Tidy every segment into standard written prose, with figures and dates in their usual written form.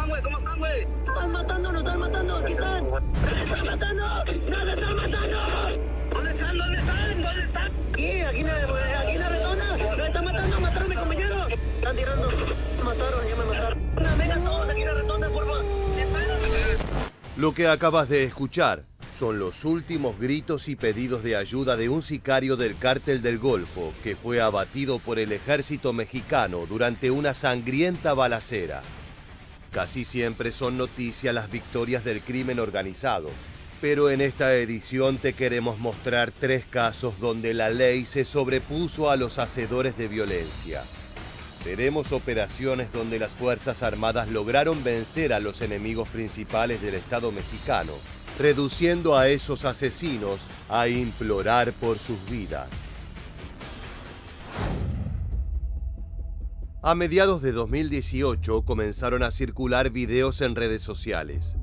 están, güey? ¿Cómo están, güey? Están matando, nos están matando, aquí están. ¡Nos están matando! ¡Nos están matando! ¿Dónde están? ¿Dónde están? ¿Dónde están? Aquí en la redonda. Nos están matando, mataron a mi compañero. Están tirando. Mataron, ya me mataron. Vengan todos aquí en la redonda, por favor. Lo que acabas de escuchar son los últimos gritos y pedidos de ayuda de un sicario del Cártel del Golfo que fue abatido por el ejército mexicano durante una sangrienta balacera. Casi siempre son noticia las victorias del crimen organizado, pero en esta edición te queremos mostrar 3 casos donde la ley se sobrepuso a los hacedores de violencia. Veremos operaciones donde las Fuerzas Armadas lograron vencer a los enemigos principales del Estado mexicano, reduciendo a esos asesinos a implorar por sus vidas. A mediados de 2018 comenzaron a circular videos en redes sociales.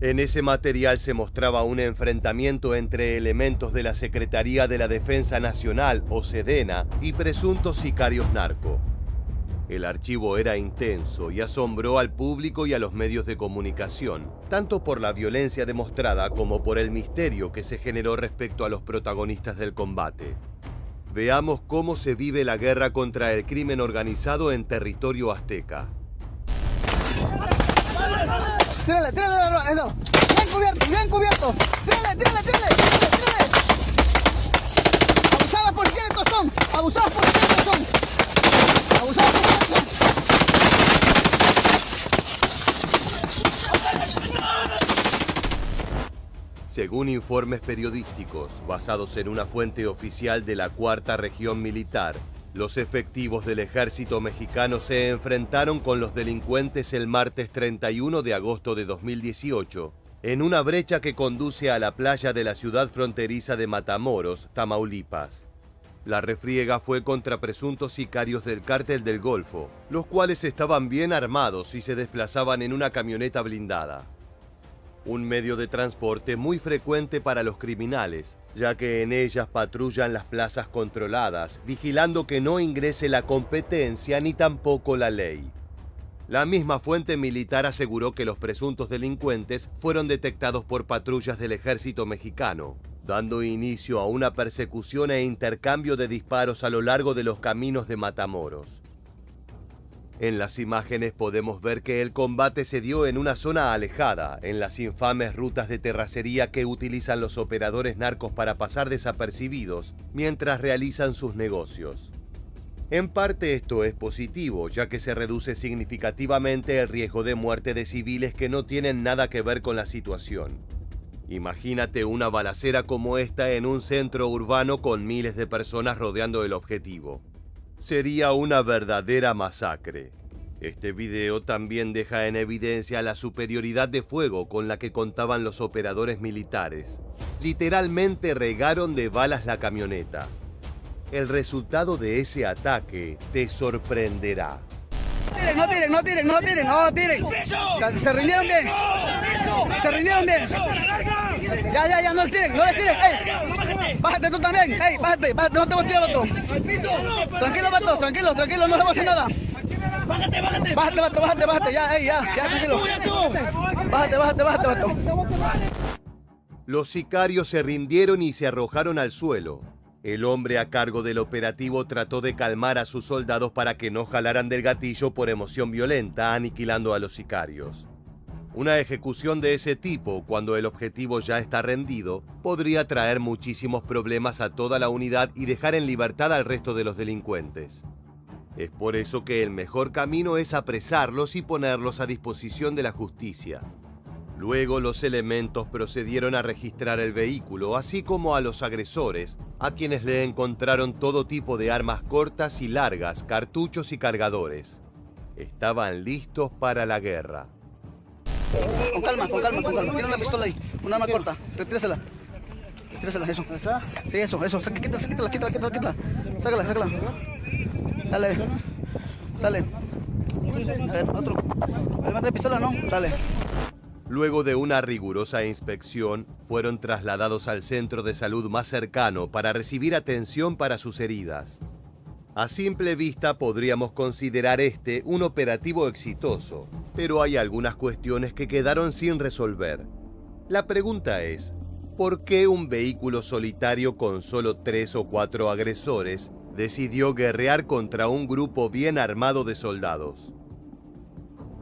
En ese material se mostraba un enfrentamiento entre elementos de la Secretaría de la Defensa Nacional, o SEDENA, y presuntos sicarios narco. El archivo era intenso y asombró al público y a los medios de comunicación, tanto por la violencia demostrada como por el misterio que se generó respecto a los protagonistas del combate. Veamos cómo se vive la guerra contra el crimen organizado en territorio azteca. ¡Tírale, tírale, eso! ¡Bien cubierto, bien cubierto! ¡Tírale, tírale, tírale, tírale, tírale! ¡Abusadas por ciertos son! ¡Abusadas por ciertos son! ¡Abusadas por ciertos! Según informes periodísticos basados en una fuente oficial de la Cuarta Región Militar, los efectivos del ejército mexicano se enfrentaron con los delincuentes el martes 31 de agosto de 2018 en una brecha que conduce a la playa de la ciudad fronteriza de Matamoros, Tamaulipas. La refriega fue contra presuntos sicarios del Cártel del Golfo, los cuales estaban bien armados y se desplazaban en una camioneta blindada. Un medio de transporte muy frecuente para los criminales, ya que en ellas patrullan las plazas controladas, vigilando que no ingrese la competencia ni tampoco la ley. La misma fuente militar aseguró que los presuntos delincuentes fueron detectados por patrullas del ejército mexicano, dando inicio a una persecución e intercambio de disparos a lo largo de los caminos de Matamoros. En las imágenes podemos ver que el combate se dio en una zona alejada, en las infames rutas de terracería que utilizan los operadores narcos para pasar desapercibidos mientras realizan sus negocios. En parte esto es positivo, ya que se reduce significativamente el riesgo de muerte de civiles que no tienen nada que ver con la situación. Imagínate una balacera como esta en un centro urbano con miles de personas rodeando el objetivo. Sería una verdadera masacre. Este video también deja en evidencia la superioridad de fuego con la que contaban los operadores militares. Literalmente regaron de balas la camioneta. El resultado de ese ataque te sorprenderá. No tiren, no tiren, no tiren, no tiren. Se rindieron bien. Se rindieron bien. Ya, no les tiren, no les tiren. Ey, bájate tú también. Ey, bájate, no te voy a tirar al otro. Tranquilo, vato, tranquilo, no le voy a hacer nada. Bájate, ya, tranquilo. Bájate, vato. Los sicarios se rindieron y se arrojaron al suelo. El hombre a cargo del operativo trató de calmar a sus soldados para que no jalaran del gatillo por emoción violenta, aniquilando a los sicarios. Una ejecución de ese tipo, cuando el objetivo ya está rendido, podría traer muchísimos problemas a toda la unidad y dejar en libertad al resto de los delincuentes. Es por eso que el mejor camino es apresarlos y ponerlos a disposición de la justicia. Luego los elementos procedieron a registrar el vehículo, así como a los agresores, a quienes le encontraron todo tipo de armas cortas y largas, cartuchos y cargadores. Estaban listos para la guerra. Con calma. Tiene una pistola ahí, un arma corta. Retírasela, eso. Sí, eso. Quítala. Sácala. Sale. A ver, otro. A ver, mata la pistola, ¿no? Sale. Luego de una rigurosa inspección, fueron trasladados al centro de salud más cercano para recibir atención para sus heridas. A simple vista podríamos considerar este un operativo exitoso, pero hay algunas cuestiones que quedaron sin resolver. La pregunta es, ¿por qué un vehículo solitario con solo 3 o 4 agresores decidió guerrear contra un grupo bien armado de soldados?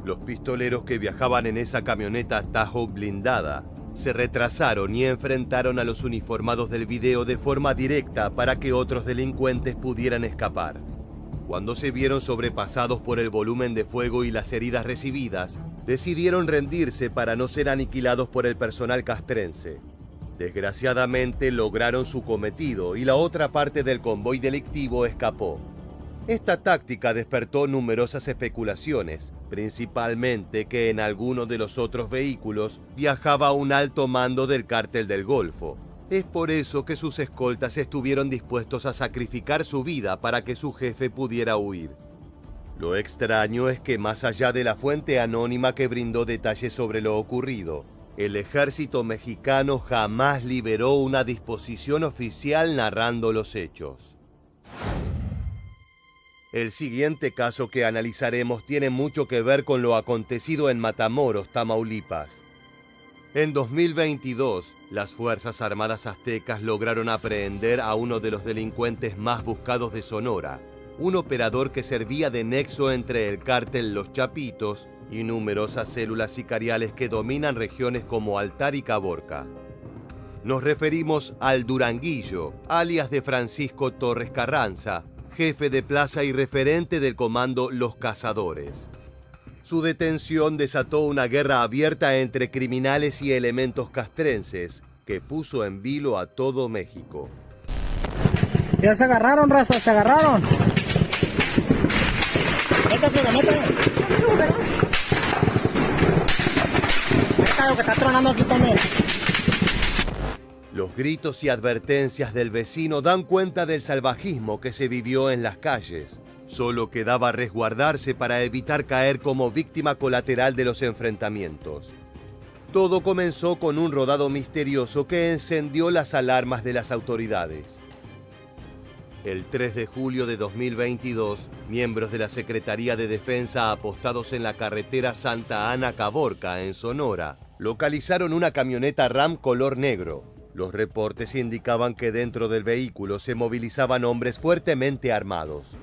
Los pistoleros que viajaban en esa camioneta Tahoe blindada se retrasaron y enfrentaron a los uniformados del video de forma directa para que otros delincuentes pudieran escapar. Cuando se vieron sobrepasados por el volumen de fuego y las heridas recibidas, decidieron rendirse para no ser aniquilados por el personal castrense. Desgraciadamente lograron su cometido y la otra parte del convoy delictivo escapó. Esta táctica despertó numerosas especulaciones, principalmente que en alguno de los otros vehículos viajaba un alto mando del Cártel del Golfo. Es por eso que sus escoltas estuvieron dispuestos a sacrificar su vida para que su jefe pudiera huir. Lo extraño es que más allá de la fuente anónima que brindó detalles sobre lo ocurrido, el ejército mexicano jamás liberó una disposición oficial narrando los hechos. El siguiente caso que analizaremos tiene mucho que ver con lo acontecido en Matamoros, Tamaulipas. En 2022, las Fuerzas Armadas aztecas lograron aprehender a uno de los delincuentes más buscados de Sonora, un operador que servía de nexo entre el cártel Los Chapitos y numerosas células sicariales que dominan regiones como Altar y Caborca. Nos referimos al Duranguillo, alias de Francisco Torres Carranza, jefe de plaza y referente del comando Los Cazadores. Su detención desató una guerra abierta entre criminales y elementos castrenses que puso en vilo a todo México. Ya se agarraron, raza, se agarraron. Métase, métase. Lo que está tronando aquí también. Los gritos y advertencias del vecino dan cuenta del salvajismo que se vivió en las calles. Solo quedaba resguardarse para evitar caer como víctima colateral de los enfrentamientos. Todo comenzó con un rodado misterioso que encendió las alarmas de las autoridades. El 3 de julio de 2022, miembros de la Secretaría de Defensa apostados en la carretera Santa Ana-Caborca, en Sonora, localizaron una camioneta Ram color negro. Los reportes indicaban que dentro del vehículo se movilizaban hombres fuertemente armados.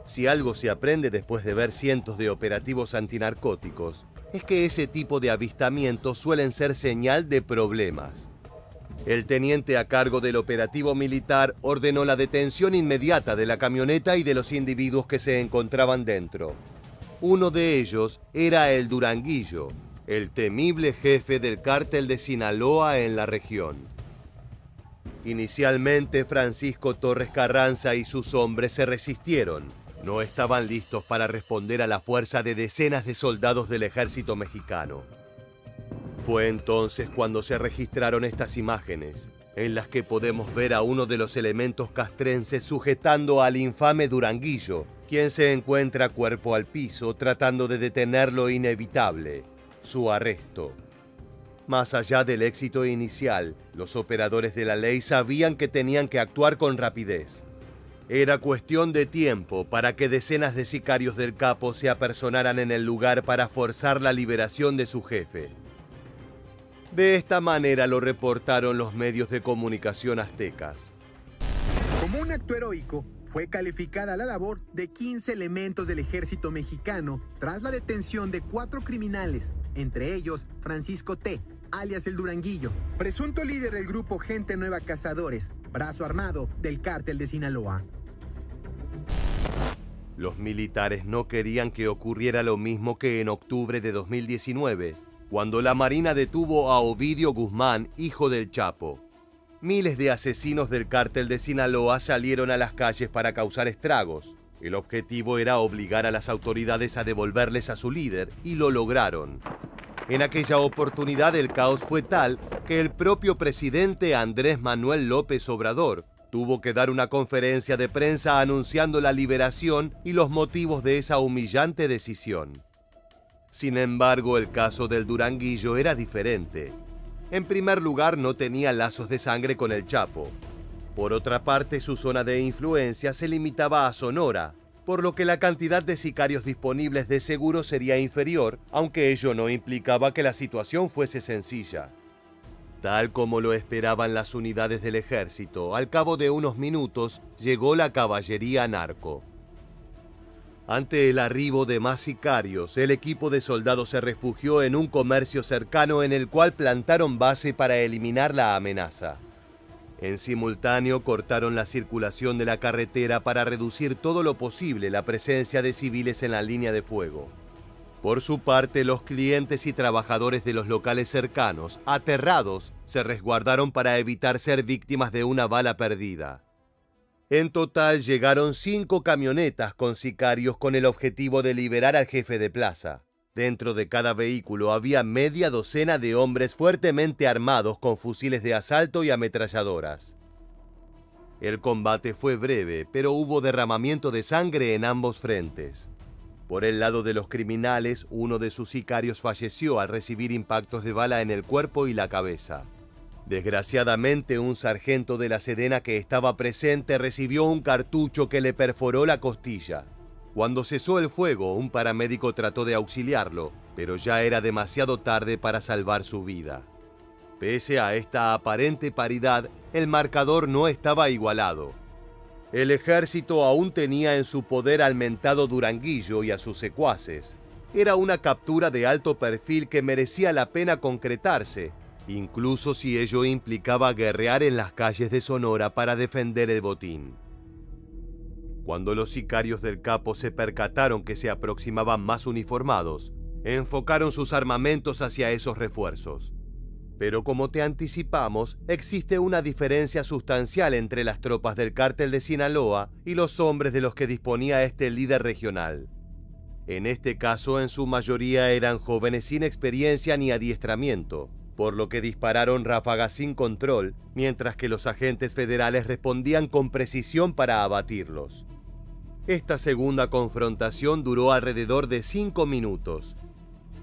Si algo se aprende después de ver cientos de operativos antinarcóticos, es que ese tipo de avistamientos suelen ser señal de problemas. El teniente a cargo del operativo militar ordenó la detención inmediata de la camioneta y de los individuos que se encontraban dentro. Uno de ellos era el Duranguillo, el temible jefe del cártel de Sinaloa en la región. Inicialmente, Francisco Torres Carranza y sus hombres se resistieron. No estaban listos para responder a la fuerza de decenas de soldados del ejército mexicano. Fue entonces cuando se registraron estas imágenes, en las que podemos ver a uno de los elementos castrenses sujetando al infame Duranguillo, quien se encuentra cuerpo al piso tratando de detener lo inevitable, su arresto. Más allá del éxito inicial, los operadores de la ley sabían que tenían que actuar con rapidez. Era cuestión de tiempo para que decenas de sicarios del capo se apersonaran en el lugar para forzar la liberación de su jefe. De esta manera lo reportaron los medios de comunicación aztecas. Como un acto heroico, fue calificada la labor de 15 elementos del ejército mexicano tras la detención de 4 criminales, entre ellos Francisco T., alias el Duranguillo, presunto líder del grupo Gente Nueva Cazadores, brazo armado del cártel de Sinaloa. Los militares no querían que ocurriera lo mismo que en octubre de 2019, cuando la Marina detuvo a Ovidio Guzmán, hijo del Chapo. Miles de asesinos del cártel de Sinaloa salieron a las calles para causar estragos. El objetivo era obligar a las autoridades a devolverles a su líder, y lo lograron. En aquella oportunidad el caos fue tal que el propio presidente Andrés Manuel López Obrador tuvo que dar una conferencia de prensa anunciando la liberación y los motivos de esa humillante decisión. Sin embargo, el caso del Duranguillo era diferente. En primer lugar, no tenía lazos de sangre con el Chapo. Por otra parte, su zona de influencia se limitaba a Sonora, por lo que la cantidad de sicarios disponibles de seguro sería inferior, aunque ello no implicaba que la situación fuese sencilla. Tal como lo esperaban las unidades del ejército, al cabo de unos minutos llegó la caballería narco. Ante el arribo de más sicarios, el equipo de soldados se refugió en un comercio cercano en el cual plantaron base para eliminar la amenaza. En simultáneo cortaron la circulación de la carretera para reducir todo lo posible la presencia de civiles en la línea de fuego. Por su parte, los clientes y trabajadores de los locales cercanos, aterrados, se resguardaron para evitar ser víctimas de una bala perdida. En total llegaron 5 camionetas con sicarios con el objetivo de liberar al jefe de plaza. Dentro de cada vehículo había media docena de hombres fuertemente armados con fusiles de asalto y ametralladoras. El combate fue breve, pero hubo derramamiento de sangre en ambos frentes. Por el lado de los criminales, uno de sus sicarios falleció al recibir impactos de bala en el cuerpo y la cabeza. Desgraciadamente, un sargento de la Sedena que estaba presente recibió un cartucho que le perforó la costilla. Cuando cesó el fuego, un paramédico trató de auxiliarlo, pero ya era demasiado tarde para salvar su vida. Pese a esta aparente paridad, el marcador no estaba igualado. El ejército aún tenía en su poder al mentado Duranguillo y a sus secuaces. Era una captura de alto perfil que merecía la pena concretarse, incluso si ello implicaba guerrear en las calles de Sonora para defender el botín. Cuando los sicarios del capo se percataron que se aproximaban más uniformados, enfocaron sus armamentos hacia esos refuerzos. Pero como te anticipamos, existe una diferencia sustancial entre las tropas del cártel de Sinaloa y los hombres de los que disponía este líder regional. En este caso, en su mayoría eran jóvenes sin experiencia ni adiestramiento, por lo que dispararon ráfagas sin control, mientras que los agentes federales respondían con precisión para abatirlos. Esta segunda confrontación duró alrededor de 5 minutos.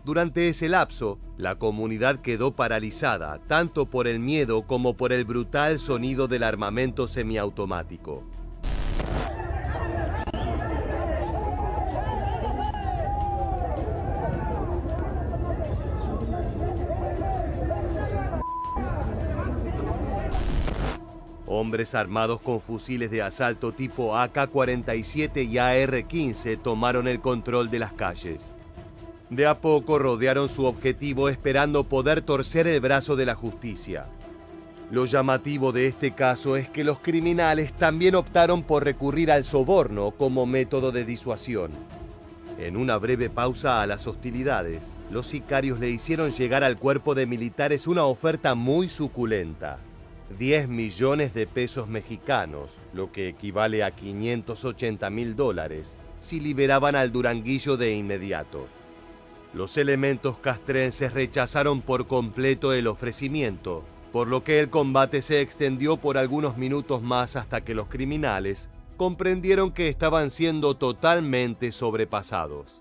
Durante ese lapso, la comunidad quedó paralizada, tanto por el miedo como por el brutal sonido del armamento semiautomático. Hombres armados con fusiles de asalto tipo AK-47 y AR-15 tomaron el control de las calles. De a poco rodearon su objetivo esperando poder torcer el brazo de la justicia. Lo llamativo de este caso es que los criminales también optaron por recurrir al soborno como método de disuasión. En una breve pausa a las hostilidades, los sicarios le hicieron llegar al cuerpo de militares una oferta muy suculenta: 10 millones de pesos mexicanos, lo que equivale a $580,000, si liberaban al Duranguillo de inmediato. Los elementos castrenses rechazaron por completo el ofrecimiento, por lo que el combate se extendió por algunos minutos más hasta que los criminales comprendieron que estaban siendo totalmente sobrepasados.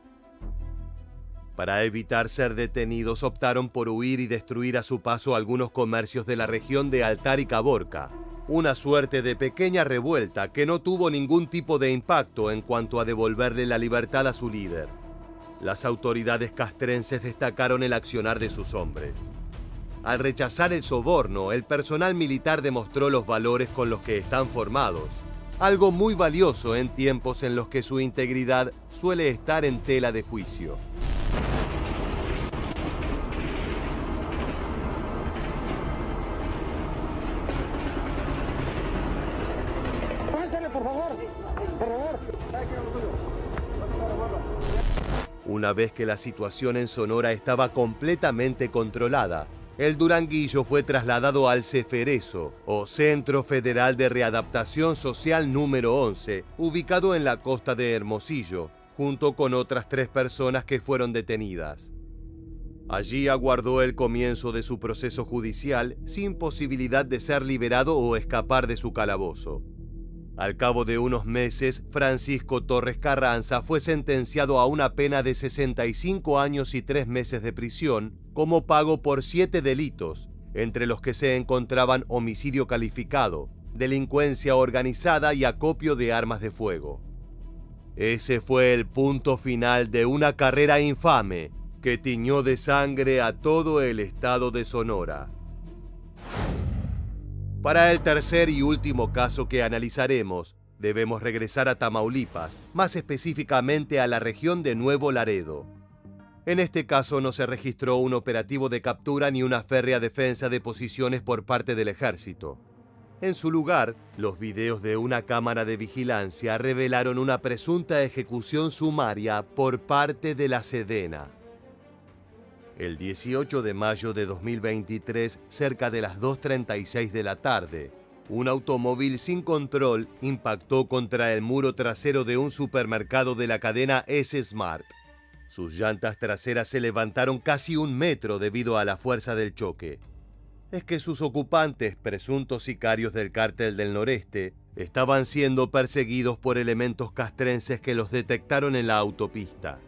Para evitar ser detenidos, optaron por huir y destruir a su paso algunos comercios de la región de Altar y Caborca, una suerte de pequeña revuelta que no tuvo ningún tipo de impacto en cuanto a devolverle la libertad a su líder. Las autoridades castrenses destacaron el accionar de sus hombres. Al rechazar el soborno, el personal militar demostró los valores con los que están formados, algo muy valioso en tiempos en los que su integridad suele estar en tela de juicio. Una vez que la situación en Sonora estaba completamente controlada, el Duranguillo fue trasladado al Ceferezo, o Centro Federal de Readaptación Social número 11, ubicado en la costa de Hermosillo, junto con otras 3 personas que fueron detenidas. Allí aguardó el comienzo de su proceso judicial sin posibilidad de ser liberado o escapar de su calabozo. Al cabo de unos meses, Francisco Torres Carranza fue sentenciado a una pena de 65 años y 3 meses de prisión como pago por 7 delitos, entre los que se encontraban homicidio calificado, delincuencia organizada y acopio de armas de fuego. Ese fue el punto final de una carrera infame que tiñó de sangre a todo el estado de Sonora. Para el tercer y último caso que analizaremos, debemos regresar a Tamaulipas, más específicamente a la región de Nuevo Laredo. En este caso no se registró un operativo de captura ni una férrea defensa de posiciones por parte del ejército. En su lugar, los videos de una cámara de vigilancia revelaron una presunta ejecución sumaria por parte de la Sedena. El 18 de mayo de 2023, cerca de las 2:36 de la tarde, un automóvil sin control impactó contra el muro trasero de un supermercado de la cadena S-Smart. Sus llantas traseras se levantaron casi 1 metro debido a la fuerza del choque. Es que sus ocupantes, presuntos sicarios del Cártel del Noreste, estaban siendo perseguidos por elementos castrenses que los detectaron en la autopista.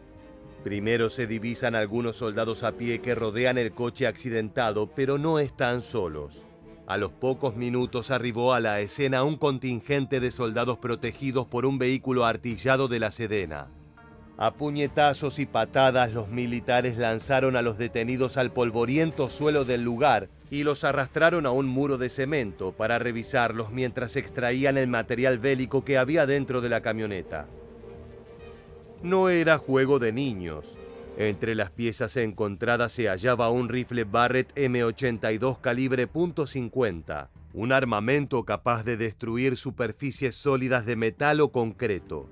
Primero se divisan algunos soldados a pie que rodean el coche accidentado, pero no están solos. A los pocos minutos arribó a la escena un contingente de soldados protegidos por un vehículo artillado de la Sedena. A puñetazos y patadas los militares lanzaron a los detenidos al polvoriento suelo del lugar y los arrastraron a un muro de cemento para revisarlos mientras extraían el material bélico que había dentro de la camioneta. No era juego de niños. Entre las piezas encontradas se hallaba un rifle Barrett M82 calibre .50, un armamento capaz de destruir superficies sólidas de metal o concreto.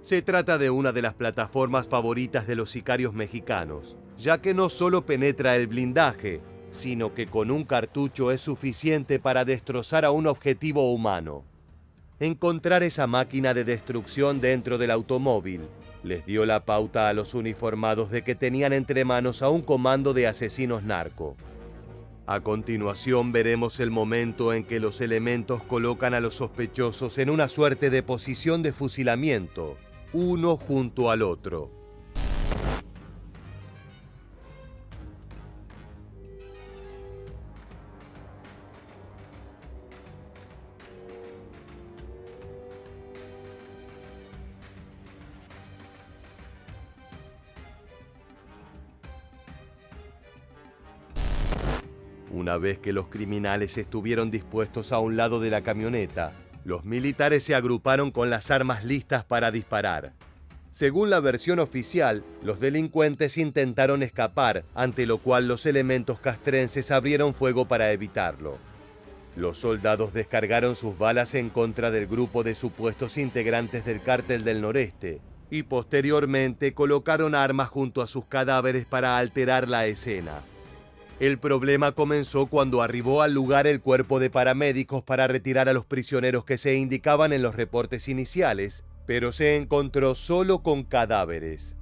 Se trata de una de las plataformas favoritas de los sicarios mexicanos, ya que no solo penetra el blindaje, sino que con un cartucho es suficiente para destrozar a un objetivo humano. Encontrar esa máquina de destrucción dentro del automóvil les dio la pauta a los uniformados de que tenían entre manos a un comando de asesinos narco. A continuación veremos el momento en que los elementos colocan a los sospechosos en una suerte de posición de fusilamiento, uno junto al otro. Una vez que los criminales estuvieron dispuestos a un lado de la camioneta, los militares se agruparon con las armas listas para disparar. Según la versión oficial, los delincuentes intentaron escapar, ante lo cual los elementos castrenses abrieron fuego para evitarlo. Los soldados descargaron sus balas en contra del grupo de supuestos integrantes del Cártel del Noreste y posteriormente colocaron armas junto a sus cadáveres para alterar la escena. El problema comenzó cuando arribó al lugar el cuerpo de paramédicos para retirar a los prisioneros que se indicaban en los reportes iniciales, pero se encontró solo con cadáveres.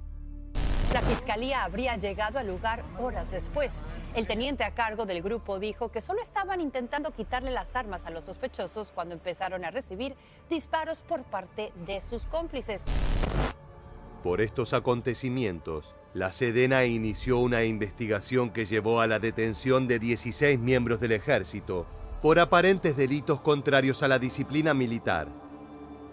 La fiscalía habría llegado al lugar horas después. El teniente a cargo del grupo dijo que solo estaban intentando quitarle las armas a los sospechosos cuando empezaron a recibir disparos por parte de sus cómplices. Por estos acontecimientos, la Sedena inició una investigación que llevó a la detención de 16 miembros del ejército por aparentes delitos contrarios a la disciplina militar.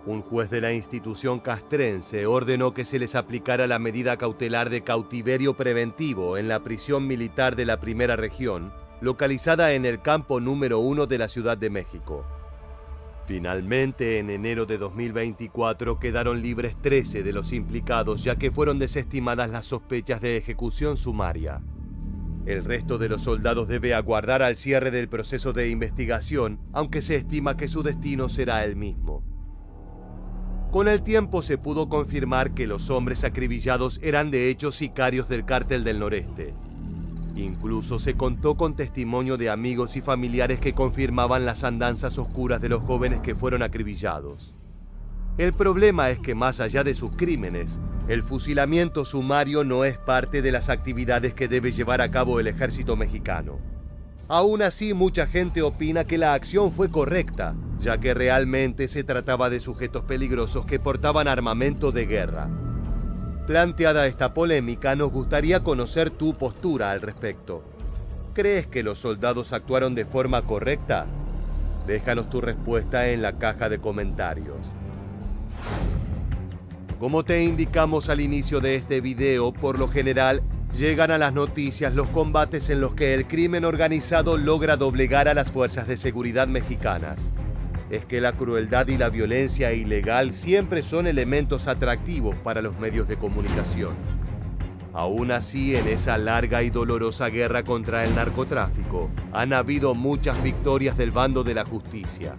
Un juez de la institución castrense ordenó que se les aplicara la medida cautelar de cautiverio preventivo en la prisión militar de la Primera Región, localizada en el campo número 1 de la Ciudad de México. Finalmente, en enero de 2024 quedaron libres 13 de los implicados, ya que fueron desestimadas las sospechas de ejecución sumaria. El resto de los soldados debe aguardar al cierre del proceso de investigación, aunque se estima que su destino será el mismo. Con el tiempo se pudo confirmar que los hombres acribillados eran de hecho sicarios del Cártel del Noreste. Incluso se contó con testimonio de amigos y familiares que confirmaban las andanzas oscuras de los jóvenes que fueron acribillados. El problema es que más allá de sus crímenes, el fusilamiento sumario no es parte de las actividades que debe llevar a cabo el ejército mexicano. Aún así, mucha gente opina que la acción fue correcta, ya que realmente se trataba de sujetos peligrosos que portaban armamento de guerra. Planteada esta polémica, nos gustaría conocer tu postura al respecto. ¿Crees que los soldados actuaron de forma correcta? Déjanos tu respuesta en la caja de comentarios. Como te indicamos al inicio de este video, por lo general llegan a las noticias los combates en los que el crimen organizado logra doblegar a las fuerzas de seguridad mexicanas. Es que la crueldad y la violencia ilegal siempre son elementos atractivos para los medios de comunicación. Aún así, en esa larga y dolorosa guerra contra el narcotráfico, han habido muchas victorias del bando de la justicia.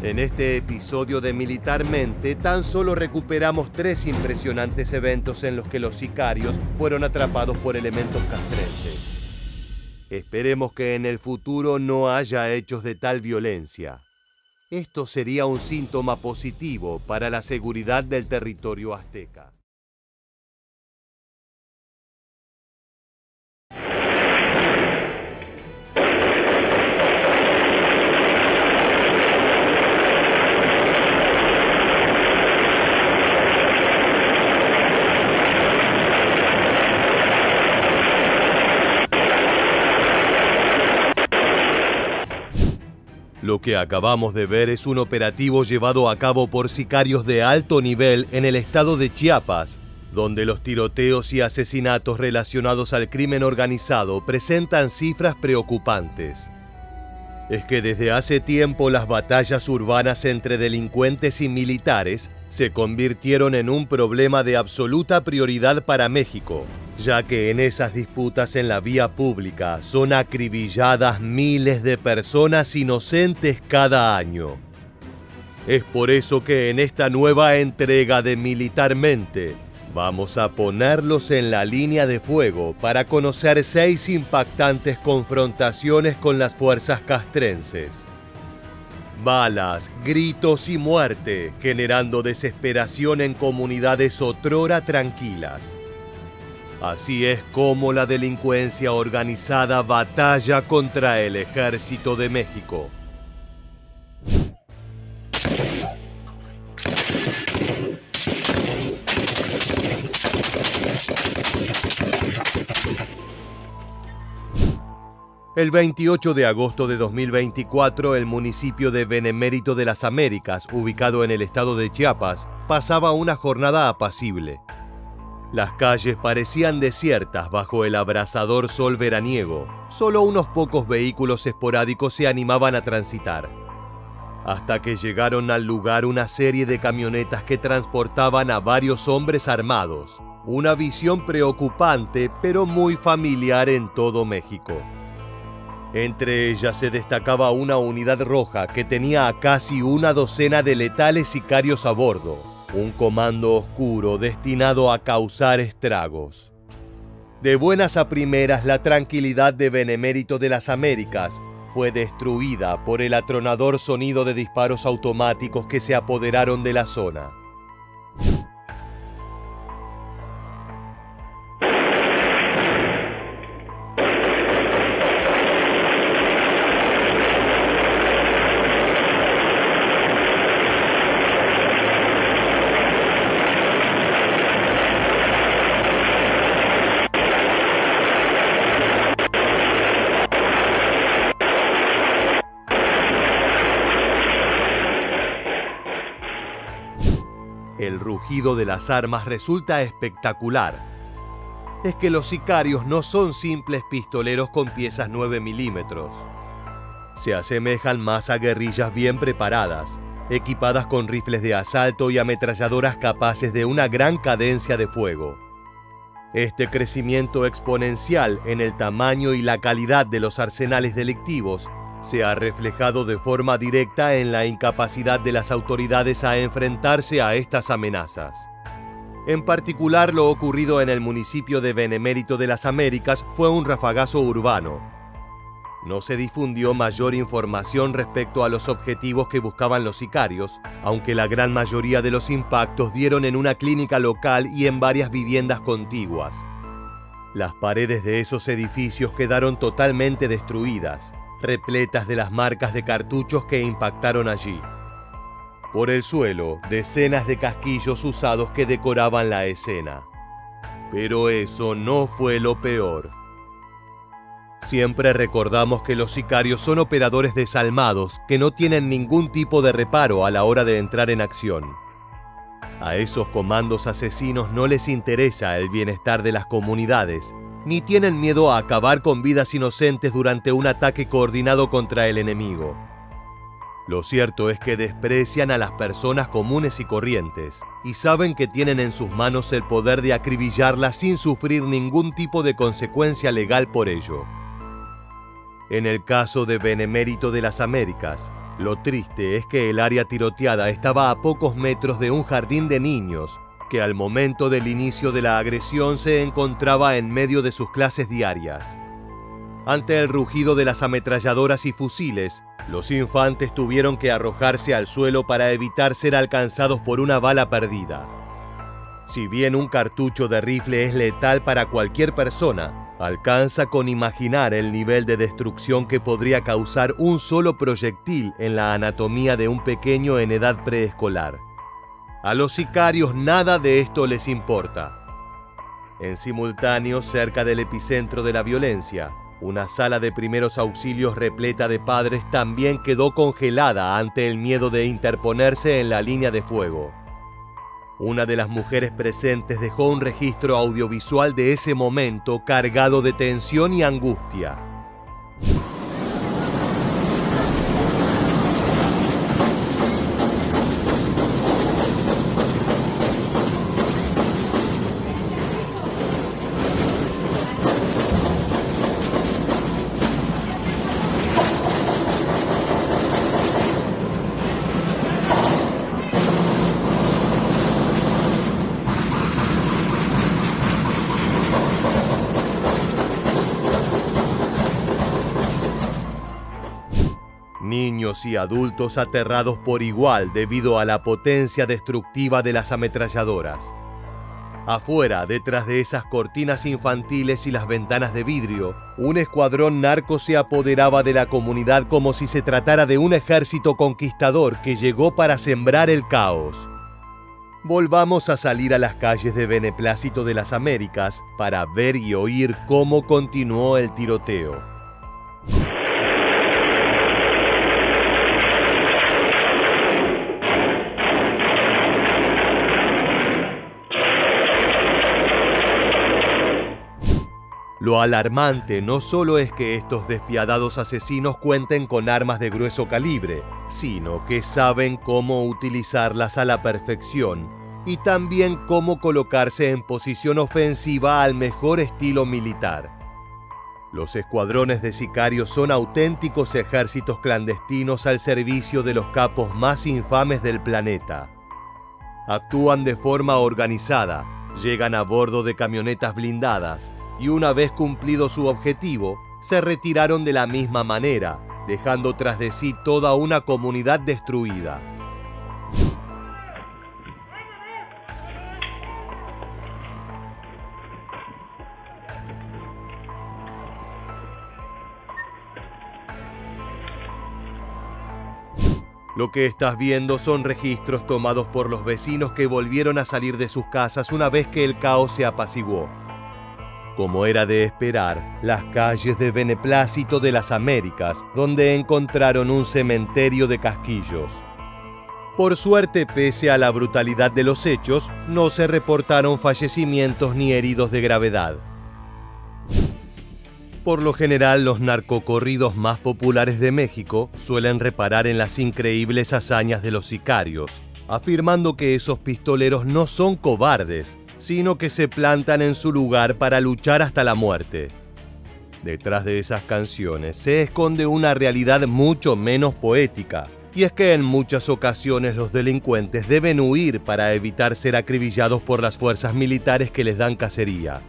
En este episodio de Militarmente, tan solo recuperamos 3 impresionantes eventos en los que los sicarios fueron atrapados por elementos castrenses. Esperemos que en el futuro no haya hechos de tal violencia. Esto sería un síntoma positivo para la seguridad del territorio azteca. Lo que acabamos de ver es un operativo llevado a cabo por sicarios de alto nivel en el estado de Chiapas, donde los tiroteos y asesinatos relacionados al crimen organizado presentan cifras preocupantes. Es que desde hace tiempo las batallas urbanas entre delincuentes y militares se convirtieron en un problema de absoluta prioridad para México, ya que en esas disputas en la vía pública son acribilladas miles de personas inocentes cada año. Es por eso que en esta nueva entrega de Militarmente vamos a ponerlos en la línea de fuego para conocer 6 impactantes confrontaciones con las fuerzas castrenses. Balas, gritos y muerte, generando desesperación en comunidades otrora tranquilas. Así es como la delincuencia organizada batalla contra el Ejército de México. El 28 de agosto de 2024, el municipio de Benemérito de las Américas, ubicado en el estado de Chiapas, pasaba una jornada apacible. Las calles parecían desiertas bajo el abrasador sol veraniego. Solo unos pocos vehículos esporádicos se animaban a transitar. Hasta que llegaron al lugar una serie de camionetas que transportaban a varios hombres armados. Una visión preocupante, pero muy familiar en todo México. Entre ellas se destacaba una unidad roja que tenía a casi una docena de letales sicarios a bordo. Un comando oscuro destinado a causar estragos. De buenas a primeras, la tranquilidad de Benemérito de las Américas fue destruida por el atronador sonido de disparos automáticos que se apoderaron de la zona. El rugido de las armas resulta espectacular. Es que los sicarios no son simples pistoleros con piezas 9 milímetros. Se asemejan más a guerrillas bien preparadas, equipadas con rifles de asalto y ametralladoras capaces de una gran cadencia de fuego. Este crecimiento exponencial en el tamaño y la calidad de los arsenales delictivos se ha reflejado de forma directa en la incapacidad de las autoridades a enfrentarse a estas amenazas. En particular, lo ocurrido en el municipio de Benemérito de las Américas fue un rafagazo urbano. No se difundió mayor información respecto a los objetivos que buscaban los sicarios, aunque la gran mayoría de los impactos dieron en una clínica local y en varias viviendas contiguas. Las paredes de esos edificios quedaron totalmente destruidas, repletas de las marcas de cartuchos que impactaron allí. Por el suelo, decenas de casquillos usados que decoraban la escena. Pero eso no fue lo peor. Siempre recordamos que los sicarios son operadores desalmados que no tienen ningún tipo de reparo a la hora de entrar en acción. A esos comandos asesinos no les interesa el bienestar de las comunidades, ni tienen miedo a acabar con vidas inocentes durante un ataque coordinado contra el enemigo. Lo cierto es que desprecian a las personas comunes y corrientes, y saben que tienen en sus manos el poder de acribillarlas sin sufrir ningún tipo de consecuencia legal por ello. En el caso de Benemérito de las Américas, lo triste es que el área tiroteada estaba a pocos metros de un jardín de niños, que al momento del inicio de la agresión se encontraba en medio de sus clases diarias. Ante el rugido de las ametralladoras y fusiles, los infantes tuvieron que arrojarse al suelo para evitar ser alcanzados por una bala perdida. Si bien un cartucho de rifle es letal para cualquier persona, alcanza con imaginar el nivel de destrucción que podría causar un solo proyectil en la anatomía de un pequeño en edad preescolar. A los sicarios nada de esto les importa. En simultáneo, cerca del epicentro de la violencia, una sala de primeros auxilios repleta de padres también quedó congelada ante el miedo de interponerse en la línea de fuego. Una de las mujeres presentes dejó un registro audiovisual de ese momento cargado de tensión y angustia. Niños y adultos aterrados por igual debido a la potencia destructiva de las ametralladoras. Afuera, detrás de esas cortinas infantiles y las ventanas de vidrio, un escuadrón narco se apoderaba de la comunidad como si se tratara de un ejército conquistador que llegó para sembrar el caos. Volvamos a salir a las calles de Beneplácito de las Américas para ver y oír cómo continuó el tiroteo. Lo alarmante no solo es que estos despiadados asesinos cuenten con armas de grueso calibre, sino que saben cómo utilizarlas a la perfección y también cómo colocarse en posición ofensiva al mejor estilo militar. Los escuadrones de sicarios son auténticos ejércitos clandestinos al servicio de los capos más infames del planeta. Actúan de forma organizada, llegan a bordo de camionetas blindadas, y una vez cumplido su objetivo, se retiraron de la misma manera, dejando tras de sí toda una comunidad destruida. Lo que estás viendo son registros tomados por los vecinos que volvieron a salir de sus casas una vez que el caos se apaciguó. Como era de esperar, las calles de Beneplácito de las Américas, donde encontraron un cementerio de casquillos. Por suerte, pese a la brutalidad de los hechos, no se reportaron fallecimientos ni heridos de gravedad. Por lo general, los narcocorridos más populares de México suelen reparar en las increíbles hazañas de los sicarios, afirmando que esos pistoleros no son cobardes, sino que se plantan en su lugar para luchar hasta la muerte. Detrás de esas canciones se esconde una realidad mucho menos poética, y es que en muchas ocasiones los delincuentes deben huir para evitar ser acribillados por las fuerzas militares que les dan cacería.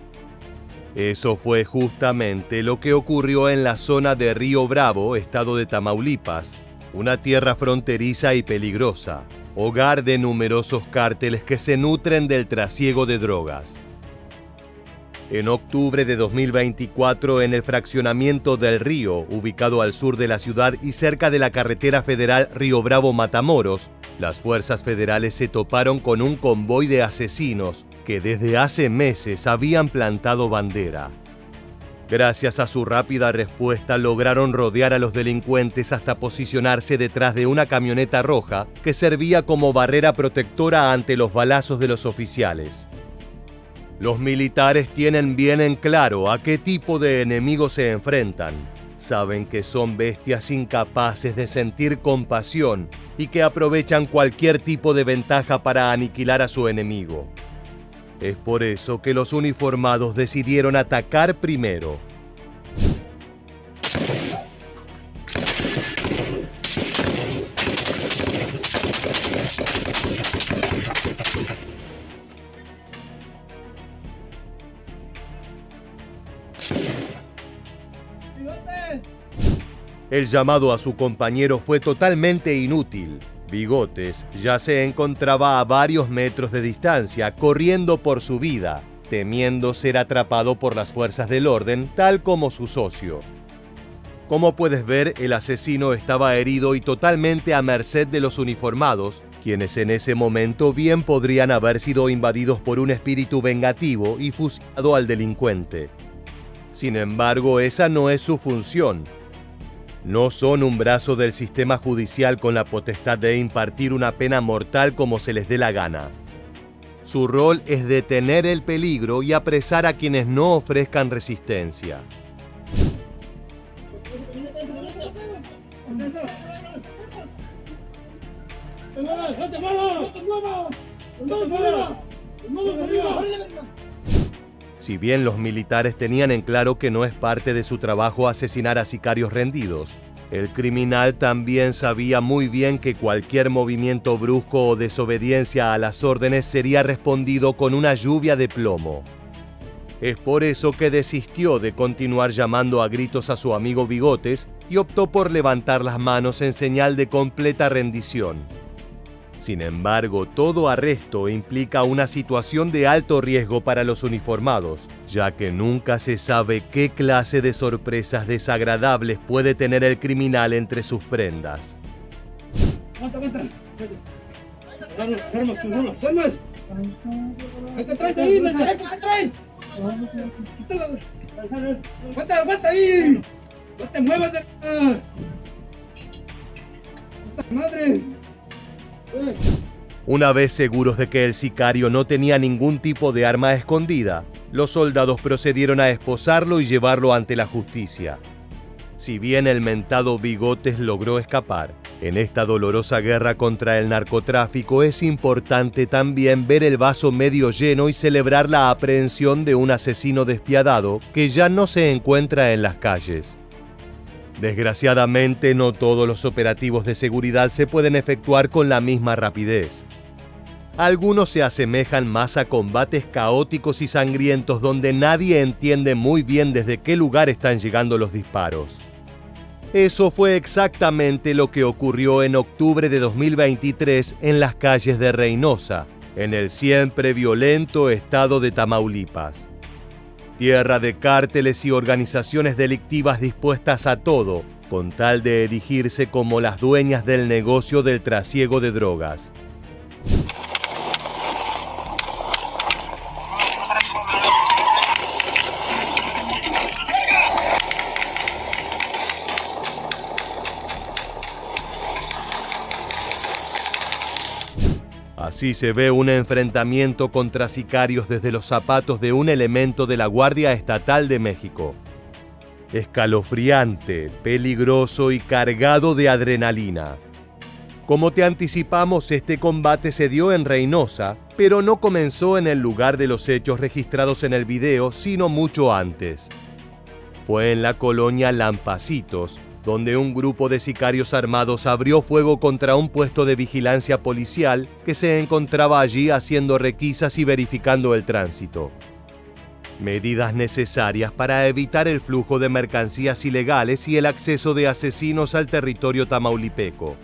Eso fue justamente lo que ocurrió en la zona de Río Bravo, estado de Tamaulipas, una tierra fronteriza y peligrosa, hogar de numerosos cárteles que se nutren del trasiego de drogas. En octubre de 2024, en el fraccionamiento del Río, ubicado al sur de la ciudad y cerca de la carretera federal Río Bravo-Matamoros, las fuerzas federales se toparon con un convoy de asesinos que desde hace meses habían plantado bandera. Gracias a su rápida respuesta lograron rodear a los delincuentes hasta posicionarse detrás de una camioneta roja que servía como barrera protectora ante los balazos de los oficiales. Los militares tienen bien en claro a qué tipo de enemigos se enfrentan. Saben que son bestias incapaces de sentir compasión y que aprovechan cualquier tipo de ventaja para aniquilar a su enemigo. Es por eso que los uniformados decidieron atacar primero. El llamado a su compañero fue totalmente inútil. Bigotes ya se encontraba a varios metros de distancia, corriendo por su vida, temiendo ser atrapado por las fuerzas del orden, tal como su socio. Como puedes ver, el asesino estaba herido y totalmente a merced de los uniformados, quienes en ese momento bien podrían haber sido invadidos por un espíritu vengativo y fusilado al delincuente. Sin embargo, esa no es su función. No son un brazo del sistema judicial con la potestad de impartir una pena mortal como se les dé la gana. Su rol es detener el peligro y apresar a quienes no ofrezcan resistencia. Si bien los militares tenían en claro que no es parte de su trabajo asesinar a sicarios rendidos, el criminal también sabía muy bien que cualquier movimiento brusco o desobediencia a las órdenes sería respondido con una lluvia de plomo. Es por eso que desistió de continuar llamando a gritos a su amigo Bigotes y optó por levantar las manos en señal de completa rendición. Sin embargo, todo arresto implica una situación de alto riesgo para los uniformados, ya que nunca se sabe qué clase de sorpresas desagradables puede tener el criminal entre sus prendas. ¿Qué traes ahí? ¿El chaleco qué traes? ¡Aguanta ahí! ¡No te muevas de acá! ¡Madre! Una vez seguros de que el sicario no tenía ningún tipo de arma escondida, los soldados procedieron a esposarlo y llevarlo ante la justicia. Si bien el mentado Bigotes logró escapar, en esta dolorosa guerra contra el narcotráfico es importante también ver el vaso medio lleno y celebrar la aprehensión de un asesino despiadado que ya no se encuentra en las calles. Desgraciadamente, no todos los operativos de seguridad se pueden efectuar con la misma rapidez. Algunos se asemejan más a combates caóticos y sangrientos donde nadie entiende muy bien desde qué lugar están llegando los disparos. Eso fue exactamente lo que ocurrió en octubre de 2023 en las calles de Reynosa, en el siempre violento estado de Tamaulipas. Tierra de cárteles y organizaciones delictivas dispuestas a todo, con tal de erigirse como las dueñas del negocio del trasiego de drogas. Así se ve un enfrentamiento contra sicarios desde los zapatos de un elemento de la Guardia Estatal de México. Escalofriante, peligroso y cargado de adrenalina. Como te anticipamos, este combate se dio en Reynosa, pero no comenzó en el lugar de los hechos registrados en el video, sino mucho antes. Fue en la colonia Lampacitos, donde un grupo de sicarios armados abrió fuego contra un puesto de vigilancia policial que se encontraba allí haciendo requisas y verificando el tránsito. Medidas necesarias para evitar el flujo de mercancías ilegales y el acceso de asesinos al territorio tamaulipeco.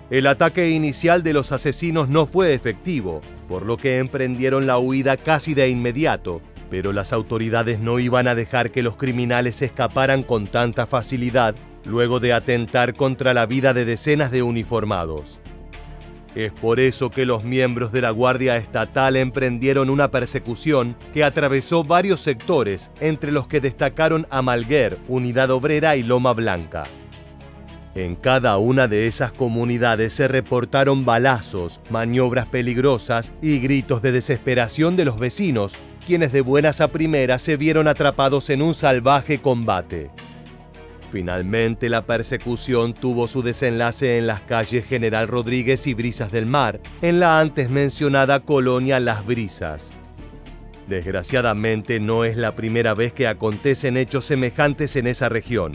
El ataque inicial de los asesinos no fue efectivo, por lo que emprendieron la huida casi de inmediato, pero las autoridades no iban a dejar que los criminales escaparan con tanta facilidad luego de atentar contra la vida de decenas de uniformados. Es por eso que los miembros de la Guardia Estatal emprendieron una persecución que atravesó varios sectores, entre los que destacaron Amalguer, Unidad Obrera y Loma Blanca. En cada una de esas comunidades se reportaron balazos, maniobras peligrosas y gritos de desesperación de los vecinos, quienes de buenas a primeras se vieron atrapados en un salvaje combate. Finalmente, la persecución tuvo su desenlace en las calles General Rodríguez y Brisas del Mar, en la antes mencionada colonia Las Brisas. Desgraciadamente, no es la primera vez que acontecen hechos semejantes en esa región.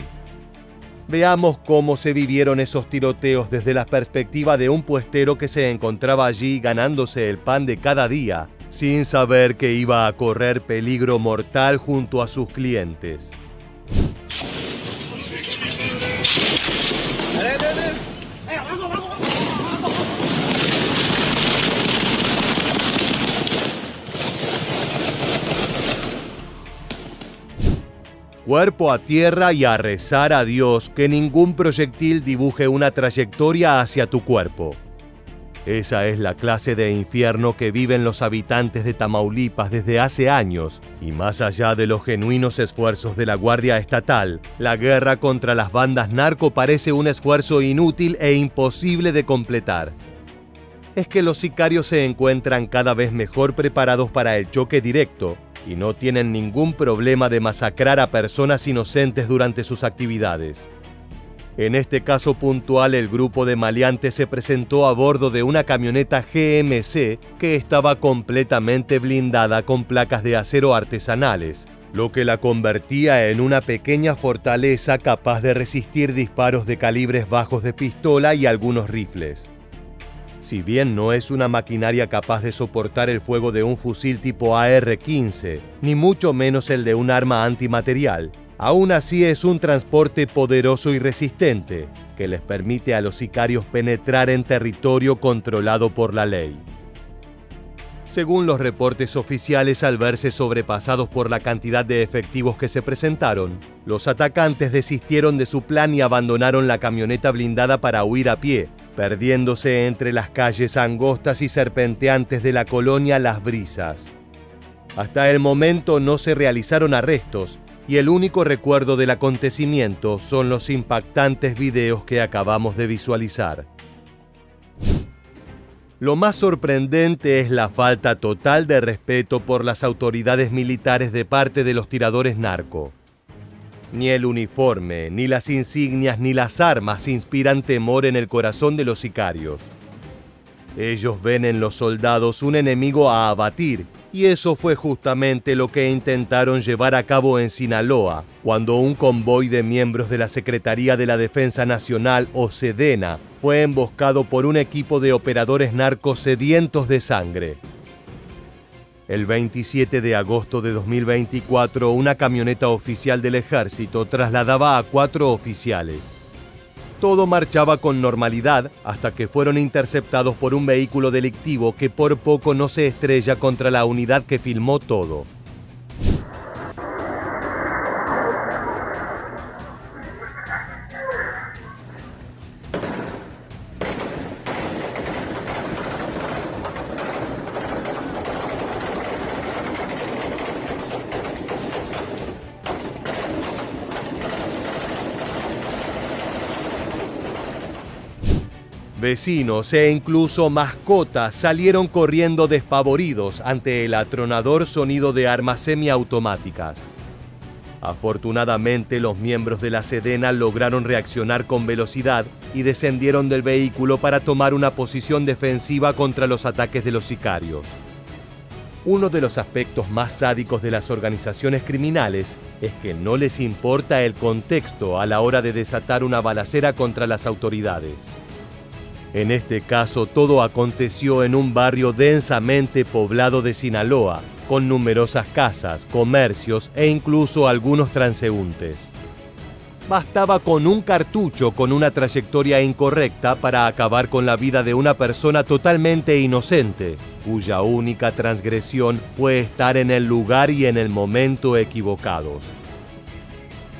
Veamos cómo se vivieron esos tiroteos desde la perspectiva de un puestero que se encontraba allí ganándose el pan de cada día, sin saber que iba a correr peligro mortal junto a sus clientes. Cuerpo a tierra y a rezar a Dios que ningún proyectil dibuje una trayectoria hacia tu cuerpo. Esa es la clase de infierno que viven los habitantes de Tamaulipas desde hace años, y más allá de los genuinos esfuerzos de la Guardia Estatal, la guerra contra las bandas narco parece un esfuerzo inútil e imposible de completar. Es que los sicarios se encuentran cada vez mejor preparados para el choque directo, y no tienen ningún problema de masacrar a personas inocentes durante sus actividades. En este caso puntual, el grupo de maleantes se presentó a bordo de una camioneta GMC que estaba completamente blindada con placas de acero artesanales, lo que la convertía en una pequeña fortaleza capaz de resistir disparos de calibres bajos de pistola y algunos rifles. Si bien no es una maquinaria capaz de soportar el fuego de un fusil tipo AR-15, ni mucho menos el de un arma antimaterial, aún así es un transporte poderoso y resistente, que les permite a los sicarios penetrar en territorio controlado por la ley. Según los reportes oficiales, al verse sobrepasados por la cantidad de efectivos que se presentaron, los atacantes desistieron de su plan y abandonaron la camioneta blindada para huir a pie, perdiéndose entre las calles angostas y serpenteantes de la colonia Las Brisas. Hasta el momento no se realizaron arrestos, y el único recuerdo del acontecimiento son los impactantes videos que acabamos de visualizar. Lo más sorprendente es la falta total de respeto por las autoridades militares de parte de los tiradores narco. Ni el uniforme, ni las insignias, ni las armas inspiran temor en el corazón de los sicarios. Ellos ven en los soldados un enemigo a abatir, y eso fue justamente lo que intentaron llevar a cabo en Sinaloa, cuando un convoy de miembros de la Secretaría de la Defensa Nacional, o SEDENA, fue emboscado por un equipo de operadores narcos sedientos de sangre. El 27 de agosto de 2024, una camioneta oficial del ejército trasladaba a 4 oficiales. Todo marchaba con normalidad hasta que fueron interceptados por un vehículo delictivo que por poco no se estrella contra la unidad que filmó todo. Vecinos e incluso mascotas salieron corriendo despavoridos ante el atronador sonido de armas semiautomáticas. Afortunadamente, los miembros de la SEDENA lograron reaccionar con velocidad y descendieron del vehículo para tomar una posición defensiva contra los ataques de los sicarios. Uno de los aspectos más sádicos de las organizaciones criminales es que no les importa el contexto a la hora de desatar una balacera contra las autoridades. En este caso, todo aconteció en un barrio densamente poblado de Sinaloa, con numerosas casas, comercios e incluso algunos transeúntes. Bastaba con un cartucho con una trayectoria incorrecta para acabar con la vida de una persona totalmente inocente, cuya única transgresión fue estar en el lugar y en el momento equivocados.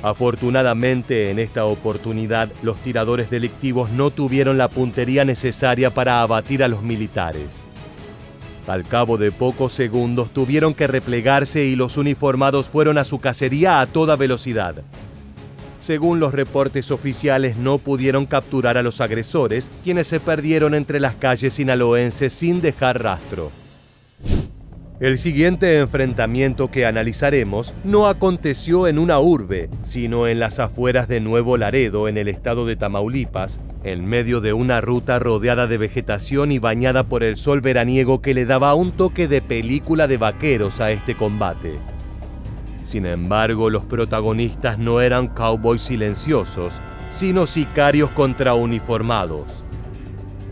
Afortunadamente, en esta oportunidad, los tiradores delictivos no tuvieron la puntería necesaria para abatir a los militares. Al cabo de pocos segundos tuvieron que replegarse y los uniformados fueron a su cacería a toda velocidad. Según los reportes oficiales, no pudieron capturar a los agresores, quienes se perdieron entre las calles sinaloenses sin dejar rastro. El siguiente enfrentamiento que analizaremos no aconteció en una urbe, sino en las afueras de Nuevo Laredo, en el estado de Tamaulipas, en medio de una ruta rodeada de vegetación y bañada por el sol veraniego que le daba un toque de película de vaqueros a este combate. Sin embargo, los protagonistas no eran cowboys silenciosos, sino sicarios contrauniformados.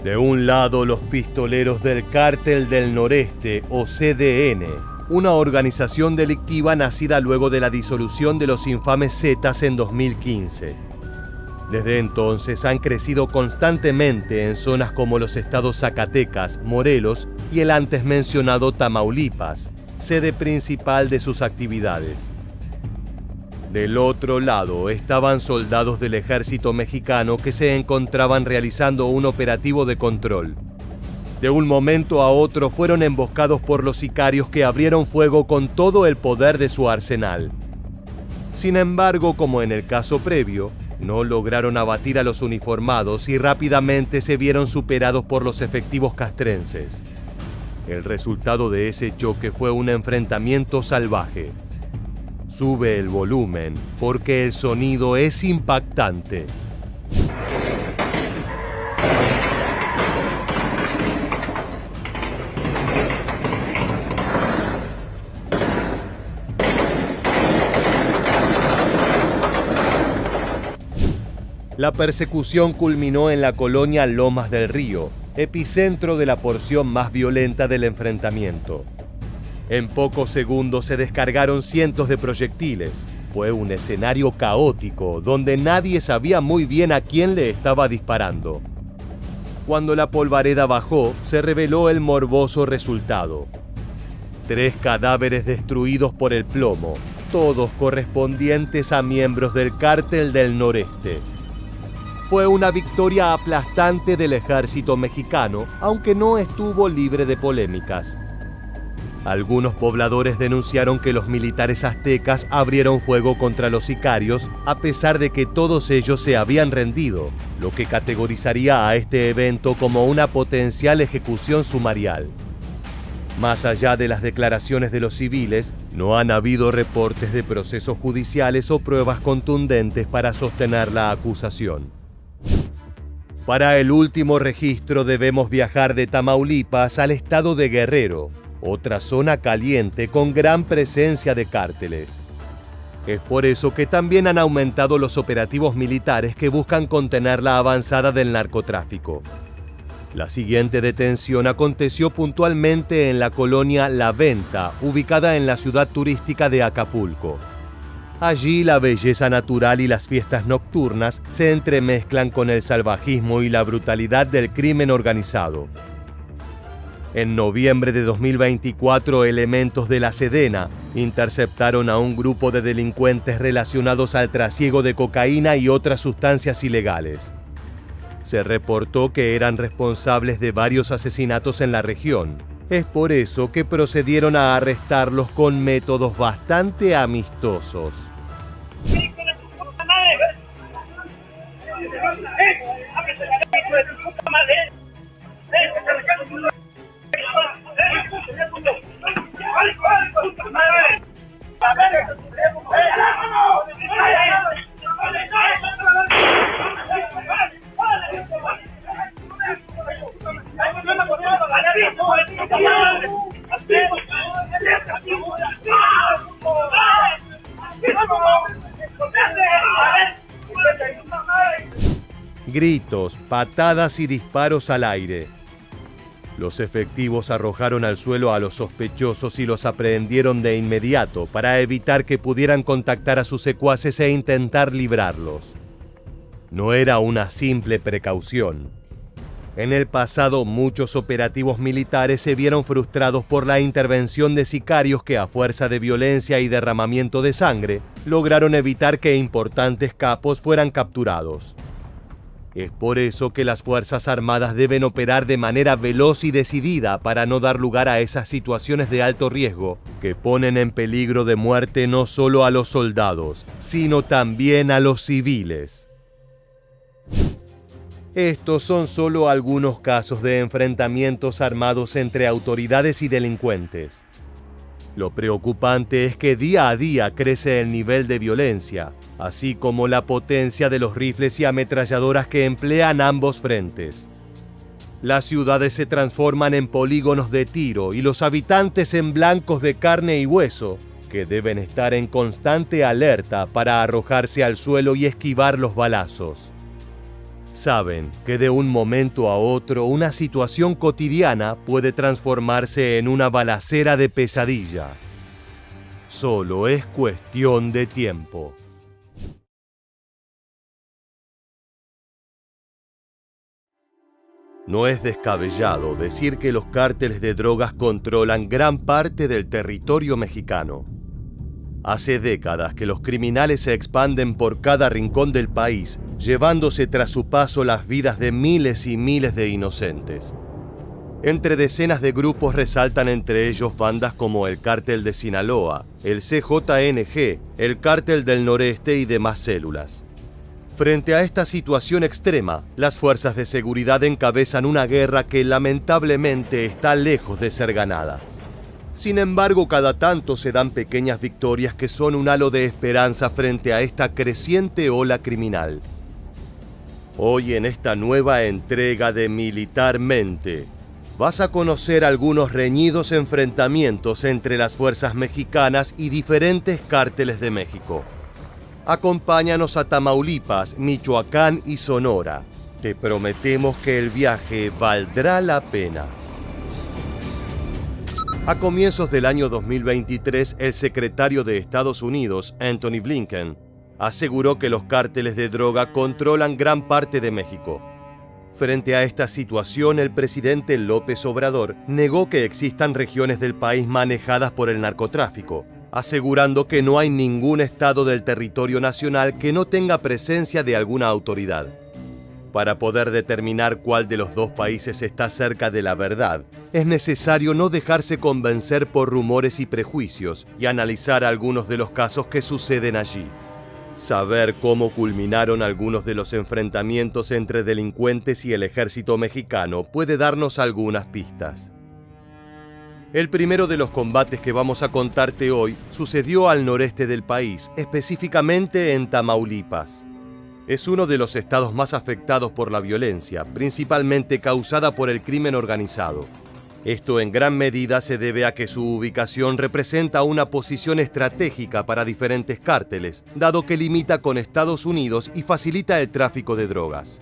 De un lado, los pistoleros del Cártel del Noreste, o CDN, una organización delictiva nacida luego de la disolución de los infames Zetas en 2015. Desde entonces han crecido constantemente en zonas como los estados Zacatecas, Morelos y el antes mencionado Tamaulipas, sede principal de sus actividades. Del otro lado estaban soldados del ejército mexicano que se encontraban realizando un operativo de control. De un momento a otro fueron emboscados por los sicarios que abrieron fuego con todo el poder de su arsenal. Sin embargo, como en el caso previo, no lograron abatir a los uniformados y rápidamente se vieron superados por los efectivos castrenses. El resultado de ese choque fue un enfrentamiento salvaje. Sube el volumen, porque el sonido es impactante. La persecución culminó en la colonia Lomas del Río, epicentro de la porción más violenta del enfrentamiento. En pocos segundos se descargaron cientos de proyectiles. Fue un escenario caótico, donde nadie sabía muy bien a quién le estaba disparando. Cuando la polvareda bajó, se reveló el morboso resultado. 3 cadáveres destruidos por el plomo, todos correspondientes a miembros del Cártel del Noreste. Fue una victoria aplastante del ejército mexicano, aunque no estuvo libre de polémicas. Algunos pobladores denunciaron que los militares aztecas abrieron fuego contra los sicarios, a pesar de que todos ellos se habían rendido, lo que categorizaría a este evento como una potencial ejecución sumarial. Más allá de las declaraciones de los civiles, no han habido reportes de procesos judiciales o pruebas contundentes para sostener la acusación. Para el último registro debemos viajar de Tamaulipas al estado de Guerrero, otra zona caliente con gran presencia de cárteles. Es por eso que también han aumentado los operativos militares que buscan contener la avanzada del narcotráfico. La siguiente detención aconteció puntualmente en la colonia La Venta, ubicada en la ciudad turística de Acapulco. Allí la belleza natural y las fiestas nocturnas se entremezclan con el salvajismo y la brutalidad del crimen organizado. En noviembre de 2024, elementos de la Sedena interceptaron a un grupo de delincuentes relacionados al trasiego de cocaína y otras sustancias ilegales. Se reportó que eran responsables de varios asesinatos en la región. Es por eso que procedieron a arrestarlos con métodos bastante amistosos. Gritos, patadas y disparos al aire. Los efectivos arrojaron al suelo a los sospechosos y los aprehendieron de inmediato para evitar que pudieran contactar a sus secuaces e intentar librarlos. No era una simple precaución. En el pasado, muchos operativos militares se vieron frustrados por la intervención de sicarios que, a fuerza de violencia y derramamiento de sangre, lograron evitar que importantes capos fueran capturados. Es por eso que las Fuerzas Armadas deben operar de manera veloz y decidida para no dar lugar a esas situaciones de alto riesgo que ponen en peligro de muerte no solo a los soldados, sino también a los civiles. Estos son solo algunos casos de enfrentamientos armados entre autoridades y delincuentes. Lo preocupante es que día a día crece el nivel de violencia, así como la potencia de los rifles y ametralladoras que emplean ambos frentes. Las ciudades se transforman en polígonos de tiro y los habitantes en blancos de carne y hueso, que deben estar en constante alerta para arrojarse al suelo y esquivar los balazos. Saben que de un momento a otro una situación cotidiana puede transformarse en una balacera de pesadilla. Solo es cuestión de tiempo. No es descabellado decir que los cárteles de drogas controlan gran parte del territorio mexicano. Hace décadas que los criminales se expanden por cada rincón del país, llevándose tras su paso las vidas de miles y miles de inocentes. Entre decenas de grupos resaltan entre ellos bandas como el Cártel de Sinaloa, el CJNG, el Cártel del Noreste y demás células. Frente a esta situación extrema, las fuerzas de seguridad encabezan una guerra que lamentablemente está lejos de ser ganada. Sin embargo, cada tanto se dan pequeñas victorias que son un halo de esperanza frente a esta creciente ola criminal. Hoy, en esta nueva entrega de Militarmente, vas a conocer algunos reñidos enfrentamientos entre las fuerzas mexicanas y diferentes cárteles de México. Acompáñanos a Tamaulipas, Michoacán y Sonora. Te prometemos que el viaje valdrá la pena. A comienzos del año 2023, el secretario de Estados Unidos, Antony Blinken, aseguró que los cárteles de droga controlan gran parte de México. Frente a esta situación, el presidente López Obrador negó que existan regiones del país manejadas por el narcotráfico, asegurando que no hay ningún estado del territorio nacional que no tenga presencia de alguna autoridad. Para poder determinar cuál de los dos países está cerca de la verdad, es necesario no dejarse convencer por rumores y prejuicios y analizar algunos de los casos que suceden allí. Saber cómo culminaron algunos de los enfrentamientos entre delincuentes y el ejército mexicano puede darnos algunas pistas. El primero de los combates que vamos a contarte hoy sucedió al noreste del país, específicamente en Tamaulipas. Es uno de los estados más afectados por la violencia, principalmente causada por el crimen organizado. Esto en gran medida se debe a que su ubicación representa una posición estratégica para diferentes cárteles, dado que limita con Estados Unidos y facilita el tráfico de drogas.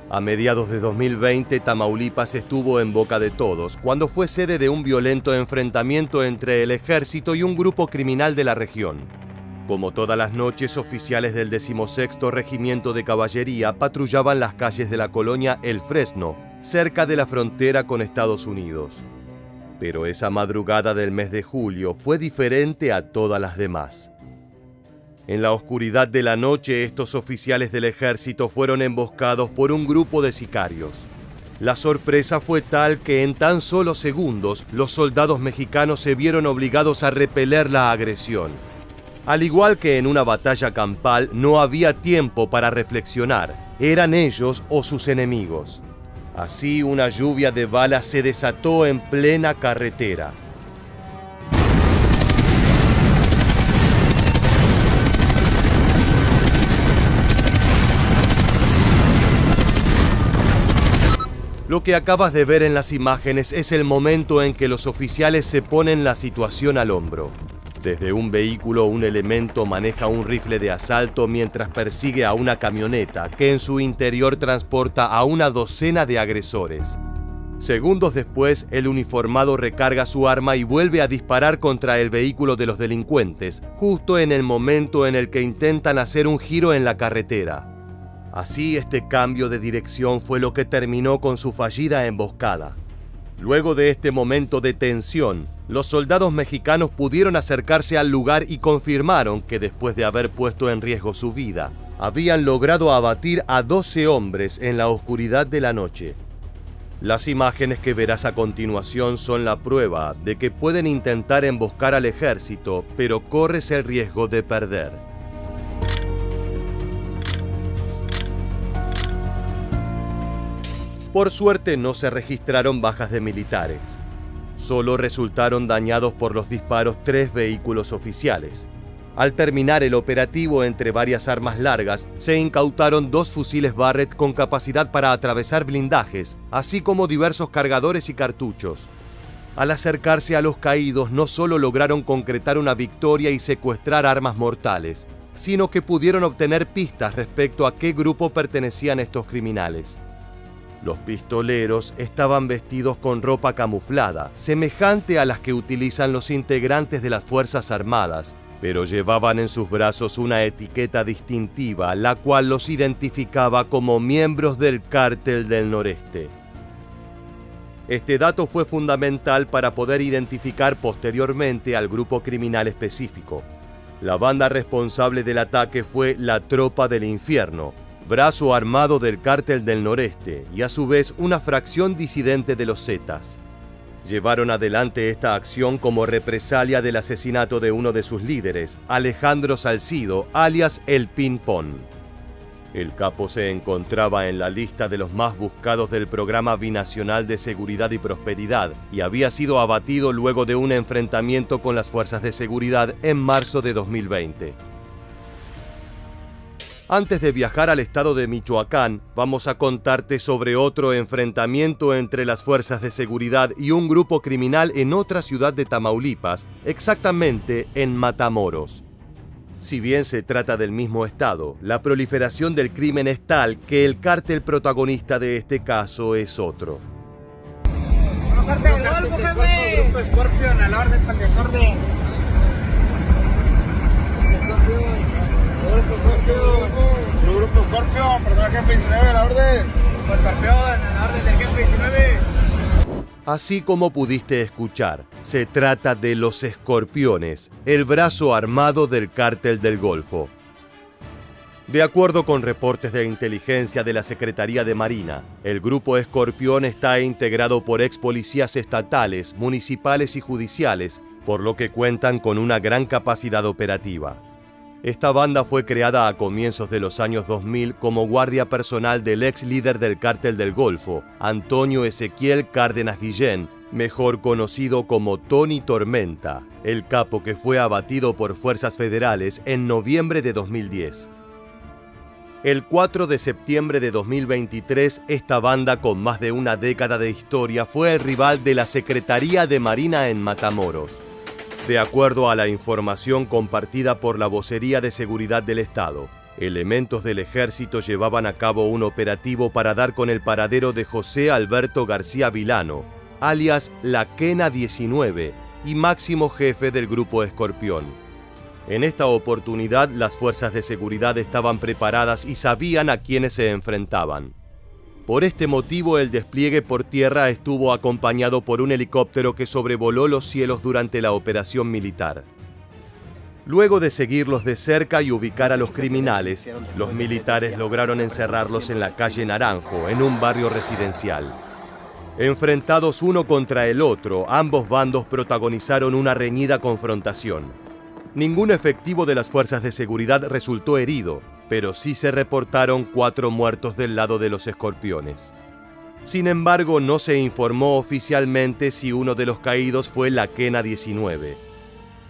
A mediados de 2020, Tamaulipas estuvo en boca de todos, cuando fue sede de un violento enfrentamiento entre el ejército y un grupo criminal de la región. Como todas las noches, oficiales del 16º Regimiento de Caballería patrullaban las calles de la colonia El Fresno, cerca de la frontera con Estados Unidos. Pero esa madrugada del mes de julio fue diferente a todas las demás. En la oscuridad de la noche, estos oficiales del ejército fueron emboscados por un grupo de sicarios. La sorpresa fue tal que en tan solo segundos, los soldados mexicanos se vieron obligados a repeler la agresión. Al igual que en una batalla campal, no había tiempo para reflexionar. Eran ellos o sus enemigos. Así, una lluvia de balas se desató en plena carretera. Lo que acabas de ver en las imágenes es el momento en que los oficiales se ponen la situación al hombro. Desde un vehículo, un elemento maneja un rifle de asalto mientras persigue a una camioneta que en su interior transporta a una docena de agresores. Segundos después, el uniformado recarga su arma y vuelve a disparar contra el vehículo de los delincuentes, justo en el momento en el que intentan hacer un giro en la carretera. Así, este cambio de dirección fue lo que terminó con su fallida emboscada. Luego de este momento de tensión, los soldados mexicanos pudieron acercarse al lugar y confirmaron que después de haber puesto en riesgo su vida, habían logrado abatir a 12 hombres en la oscuridad de la noche. Las imágenes que verás a continuación son la prueba de que pueden intentar emboscar al ejército, pero corres el riesgo de perder. Por suerte no se registraron bajas de militares. Solo resultaron dañados por los disparos 3 vehículos oficiales. Al terminar el operativo entre varias armas largas, se incautaron 2 fusiles Barrett con capacidad para atravesar blindajes, así como diversos cargadores y cartuchos. Al acercarse a los caídos, no solo lograron concretar una victoria y secuestrar armas mortales, sino que pudieron obtener pistas respecto a qué grupo pertenecían estos criminales. Los pistoleros estaban vestidos con ropa camuflada, semejante a las que utilizan los integrantes de las Fuerzas Armadas, pero llevaban en sus brazos una etiqueta distintiva, la cual los identificaba como miembros del Cártel del Noreste. Este dato fue fundamental para poder identificar posteriormente al grupo criminal específico. La banda responsable del ataque fue la Tropa del Infierno, brazo armado del Cártel del Noreste y a su vez una fracción disidente de los Zetas. Llevaron adelante esta acción como represalia del asesinato de uno de sus líderes, Alejandro Salcido, alias El Ping-Pong. El capo se encontraba en la lista de los más buscados del Programa Binacional de Seguridad y Prosperidad y había sido abatido luego de un enfrentamiento con las fuerzas de seguridad en marzo de 2020. Antes de viajar al estado de Michoacán, vamos a contarte sobre otro enfrentamiento entre las fuerzas de seguridad y un grupo criminal en otra ciudad de Tamaulipas, exactamente en Matamoros. Si bien se trata del mismo estado, la proliferación del crimen es tal que el cártel protagonista de este caso es otro. Grupo Scorpion, a la orden para el desorden. Grupo Scorpion, perdón, jefe 19, a la orden. Grupo Scorpion, a la orden del jefe 19. Así como pudiste escuchar, se trata de los Escorpiones, el brazo armado del Cártel del Golfo. De acuerdo con reportes de inteligencia de la Secretaría de Marina, el Grupo Escorpión está integrado por ex policías estatales, municipales y judiciales, por lo que cuentan con una gran capacidad operativa. Esta banda fue creada a comienzos de los años 2000 como guardia personal del ex líder del Cártel del Golfo, Antonio Ezequiel Cárdenas Guillén, mejor conocido como Tony Tormenta, el capo que fue abatido por fuerzas federales en noviembre de 2010. El 4 de septiembre de 2023, esta banda con más de una década de historia fue el rival de la Secretaría de Marina en Matamoros. De acuerdo a la información compartida por la Vocería de Seguridad del Estado, elementos del ejército llevaban a cabo un operativo para dar con el paradero de José Alberto García Vilano, alias La Quena 19, y máximo jefe del Grupo Escorpión. En esta oportunidad, las fuerzas de seguridad estaban preparadas y sabían a quiénes se enfrentaban. Por este motivo, el despliegue por tierra estuvo acompañado por un helicóptero que sobrevoló los cielos durante la operación militar. Luego de seguirlos de cerca y ubicar a los criminales, los militares lograron encerrarlos en la calle Naranjo, en un barrio residencial. Enfrentados uno contra el otro, ambos bandos protagonizaron una reñida confrontación. Ningún efectivo de las fuerzas de seguridad resultó herido, pero sí se reportaron 4 muertos del lado de los Escorpiones. Sin embargo, no se informó oficialmente si uno de los caídos fue La Quena 19.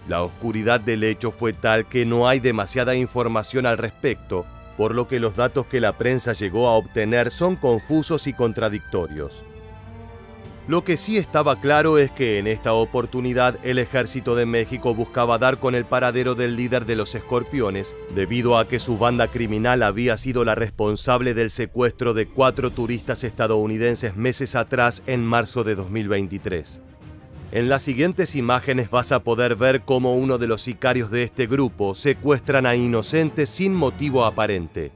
La oscuridad del hecho fue tal que no hay demasiada información al respecto, por lo que los datos que la prensa llegó a obtener son confusos y contradictorios. Lo que sí estaba claro es que en esta oportunidad el Ejército de México buscaba dar con el paradero del líder de los Escorpiones, debido a que su banda criminal había sido la responsable del secuestro de 4 turistas estadounidenses meses atrás, en marzo de 2023. En las siguientes imágenes vas a poder ver cómo uno de los sicarios de este grupo secuestran a inocentes sin motivo aparente.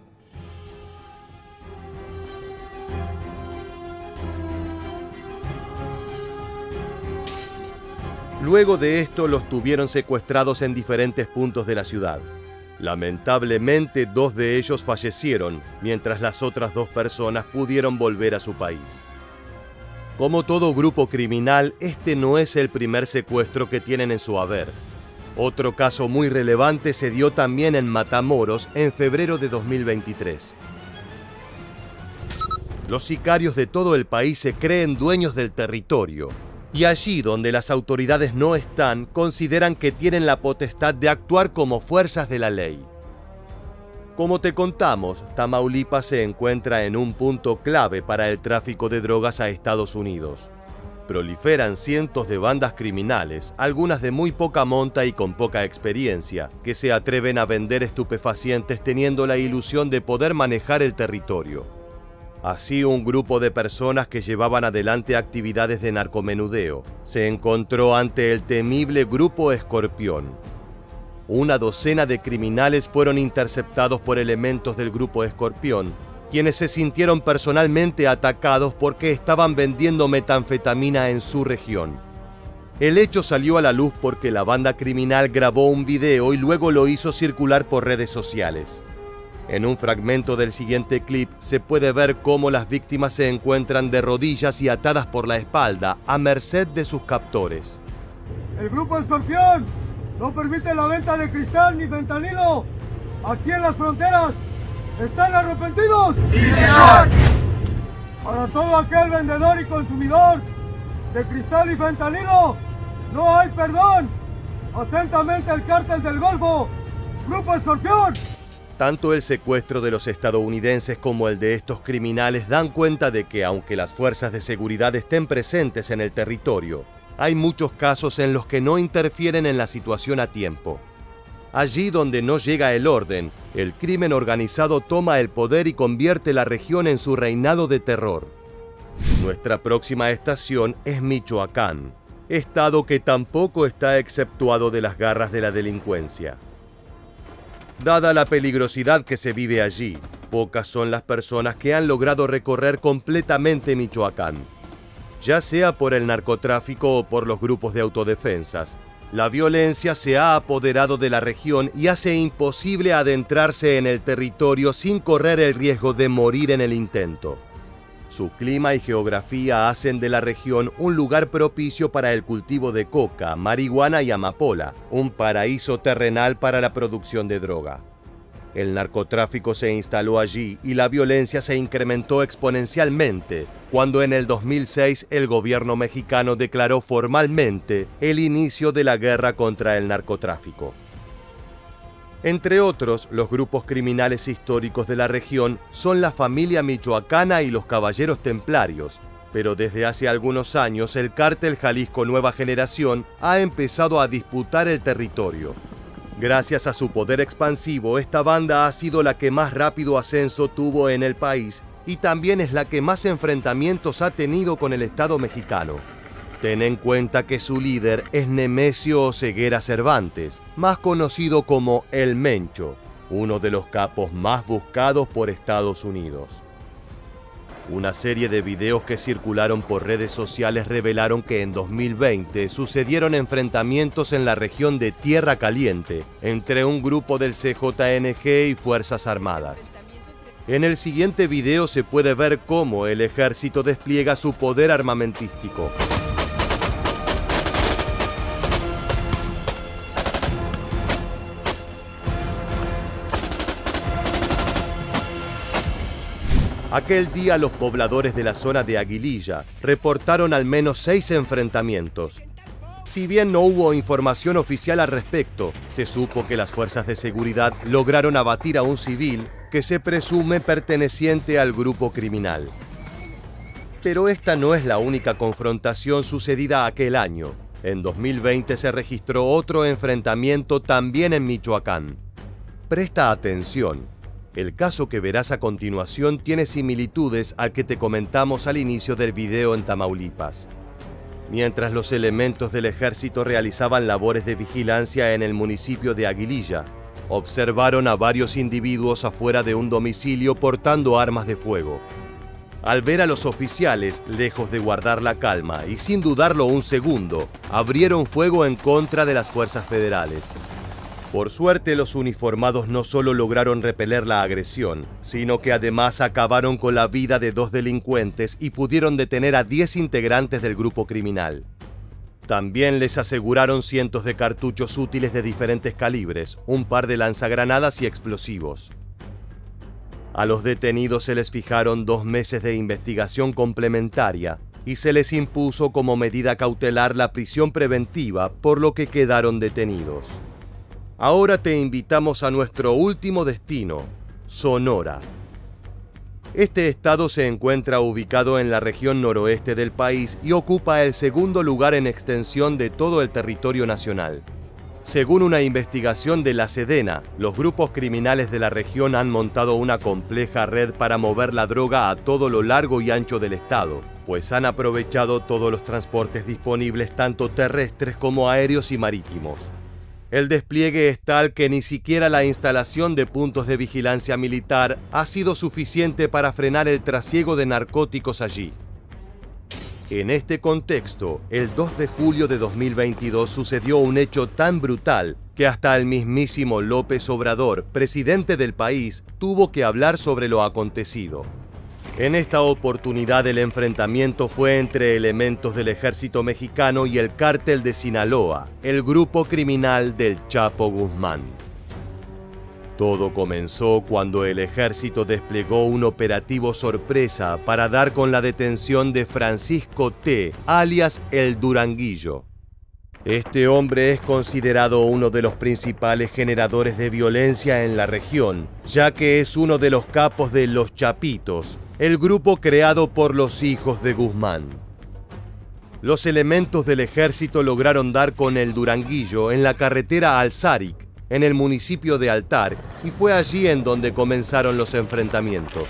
Luego de esto los tuvieron secuestrados en diferentes puntos de la ciudad. Lamentablemente, 2 de ellos fallecieron, mientras las otras 2 personas pudieron volver a su país. Como todo grupo criminal, este no es el primer secuestro que tienen en su haber. Otro caso muy relevante se dio también en Matamoros en febrero de 2023. Los sicarios de todo el país se creen dueños del territorio. Y allí donde las autoridades no están, consideran que tienen la potestad de actuar como fuerzas de la ley. Como te contamos, Tamaulipas se encuentra en un punto clave para el tráfico de drogas a Estados Unidos. Proliferan cientos de bandas criminales, algunas de muy poca monta y con poca experiencia, que se atreven a vender estupefacientes teniendo la ilusión de poder manejar el territorio. Así, un grupo de personas que llevaban adelante actividades de narcomenudeo se encontró ante el temible Grupo Escorpión. Una docena de criminales fueron interceptados por elementos del Grupo Escorpión, quienes se sintieron personalmente atacados porque estaban vendiendo metanfetamina en su región. El hecho salió a la luz porque la banda criminal grabó un video y luego lo hizo circular por redes sociales. En un fragmento del siguiente clip se puede ver cómo las víctimas se encuentran de rodillas y atadas por la espalda, a merced de sus captores. El Grupo Escorpión no permite la venta de cristal ni fentanilo aquí en las fronteras. ¿Están arrepentidos? ¡Sí, señor! Para todo aquel vendedor y consumidor de cristal y fentanilo, no hay perdón. Atentamente el Cártel del Golfo, Grupo Escorpión. Tanto el secuestro de los estadounidenses como el de estos criminales dan cuenta de que, aunque las fuerzas de seguridad estén presentes en el territorio, hay muchos casos en los que no interfieren en la situación a tiempo. Allí donde no llega el orden, el crimen organizado toma el poder y convierte la región en su reinado de terror. Nuestra próxima estación es Michoacán, estado que tampoco está exceptuado de las garras de la delincuencia. Dada la peligrosidad que se vive allí, pocas son las personas que han logrado recorrer completamente Michoacán. Ya sea por el narcotráfico o por los grupos de autodefensas, la violencia se ha apoderado de la región y hace imposible adentrarse en el territorio sin correr el riesgo de morir en el intento. Su clima y geografía hacen de la región un lugar propicio para el cultivo de coca, marihuana y amapola, un paraíso terrenal para la producción de droga. El narcotráfico se instaló allí y la violencia se incrementó exponencialmente cuando en el 2006 el gobierno mexicano declaró formalmente el inicio de la guerra contra el narcotráfico. Entre otros, los grupos criminales históricos de la región son la familia michoacana y los caballeros templarios, pero desde hace algunos años el cártel Jalisco Nueva Generación ha empezado a disputar el territorio. Gracias a su poder expansivo, esta banda ha sido la que más rápido ascenso tuvo en el país y también es la que más enfrentamientos ha tenido con el Estado mexicano. Ten en cuenta que su líder es Nemesio Oseguera Cervantes, más conocido como El Mencho, uno de los capos más buscados por Estados Unidos. Una serie de videos que circularon por redes sociales revelaron que en 2020 sucedieron enfrentamientos en la región de Tierra Caliente entre un grupo del CJNG y Fuerzas Armadas. En el siguiente video se puede ver cómo el ejército despliega su poder armamentístico. Aquel día los pobladores de la zona de Aguililla reportaron al menos 6 enfrentamientos. Si bien no hubo información oficial al respecto, se supo que las fuerzas de seguridad lograron abatir a un civil que se presume perteneciente al grupo criminal. Pero esta no es la única confrontación sucedida aquel año. En 2020 se registró otro enfrentamiento también en Michoacán. Presta atención. El caso que verás a continuación tiene similitudes al que te comentamos al inicio del video en Tamaulipas. Mientras los elementos del ejército realizaban labores de vigilancia en el municipio de Aguililla, observaron a varios individuos afuera de un domicilio portando armas de fuego. Al ver a los oficiales, lejos de guardar la calma y sin dudarlo un segundo, abrieron fuego en contra de las fuerzas federales. Por suerte, los uniformados no solo lograron repeler la agresión, sino que además acabaron con la vida de 2 delincuentes y pudieron detener a 10 integrantes del grupo criminal. También les aseguraron cientos de cartuchos útiles de diferentes calibres, un par de lanzagranadas y explosivos. A los detenidos se les fijaron 2 meses de investigación complementaria y se les impuso como medida cautelar la prisión preventiva, por lo que quedaron detenidos. Ahora te invitamos a nuestro último destino, Sonora. Este estado se encuentra ubicado en la región noroeste del país y ocupa el segundo lugar en extensión de todo el territorio nacional. Según una investigación de la Sedena, los grupos criminales de la región han montado una compleja red para mover la droga a todo lo largo y ancho del estado, pues han aprovechado todos los transportes disponibles, tanto terrestres como aéreos y marítimos. El despliegue es tal que ni siquiera la instalación de puntos de vigilancia militar ha sido suficiente para frenar el trasiego de narcóticos allí. En este contexto, el 2 de julio de 2022 sucedió un hecho tan brutal que hasta el mismísimo López Obrador, presidente del país, tuvo que hablar sobre lo acontecido. En esta oportunidad el enfrentamiento fue entre elementos del ejército mexicano y el cártel de Sinaloa, el grupo criminal del Chapo Guzmán. Todo comenzó cuando el ejército desplegó un operativo sorpresa para dar con la detención de Francisco T., alias El Duranguillo. Este hombre es considerado uno de los principales generadores de violencia en la región, ya que es uno de los capos de Los Chapitos, el grupo creado por los hijos de Guzmán. Los elementos del ejército lograron dar con El Duranguillo en la carretera Alzáric, en el municipio de Altar, y fue allí en donde comenzaron los enfrentamientos.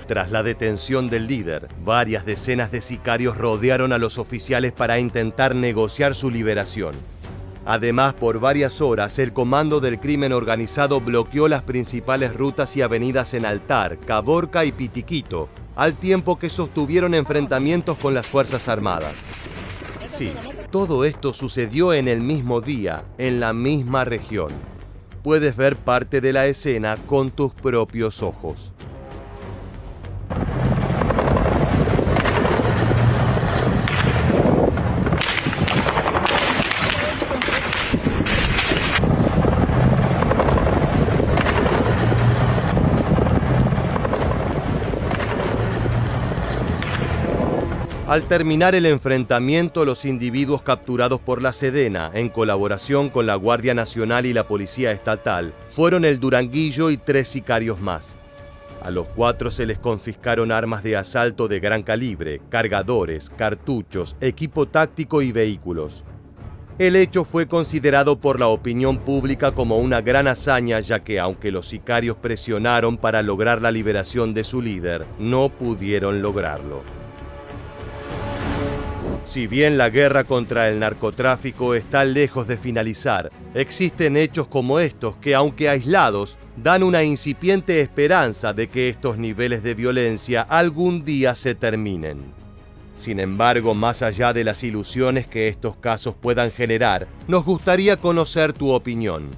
Tras la detención del líder, varias decenas de sicarios rodearon a los oficiales para intentar negociar su liberación. Además, por varias horas, el Comando del Crimen Organizado bloqueó las principales rutas y avenidas en Altar, Caborca y Pitiquito, al tiempo que sostuvieron enfrentamientos con las Fuerzas Armadas. Sí, todo esto sucedió en el mismo día, en la misma región. Puedes ver parte de la escena con tus propios ojos. Al terminar el enfrentamiento, los individuos capturados por la Sedena, en colaboración con la Guardia Nacional y la Policía Estatal, fueron El Duranguillo y 3 sicarios más. A los 4 se les confiscaron armas de asalto de gran calibre, cargadores, cartuchos, equipo táctico y vehículos. El hecho fue considerado por la opinión pública como una gran hazaña, ya que aunque los sicarios presionaron para lograr la liberación de su líder, no pudieron lograrlo. Si bien la guerra contra el narcotráfico está lejos de finalizar, existen hechos como estos que, aunque aislados, dan una incipiente esperanza de que estos niveles de violencia algún día se terminen. Sin embargo, más allá de las ilusiones que estos casos puedan generar, nos gustaría conocer tu opinión.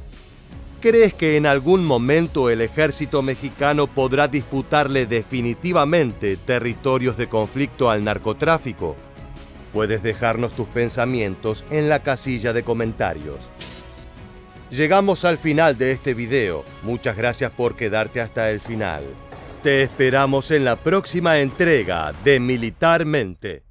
¿Crees que en algún momento el ejército mexicano podrá disputarle definitivamente territorios de conflicto al narcotráfico? Puedes dejarnos tus pensamientos en la casilla de comentarios. Llegamos al final de este video. Muchas gracias por quedarte hasta el final. Te esperamos en la próxima entrega de Militarmente.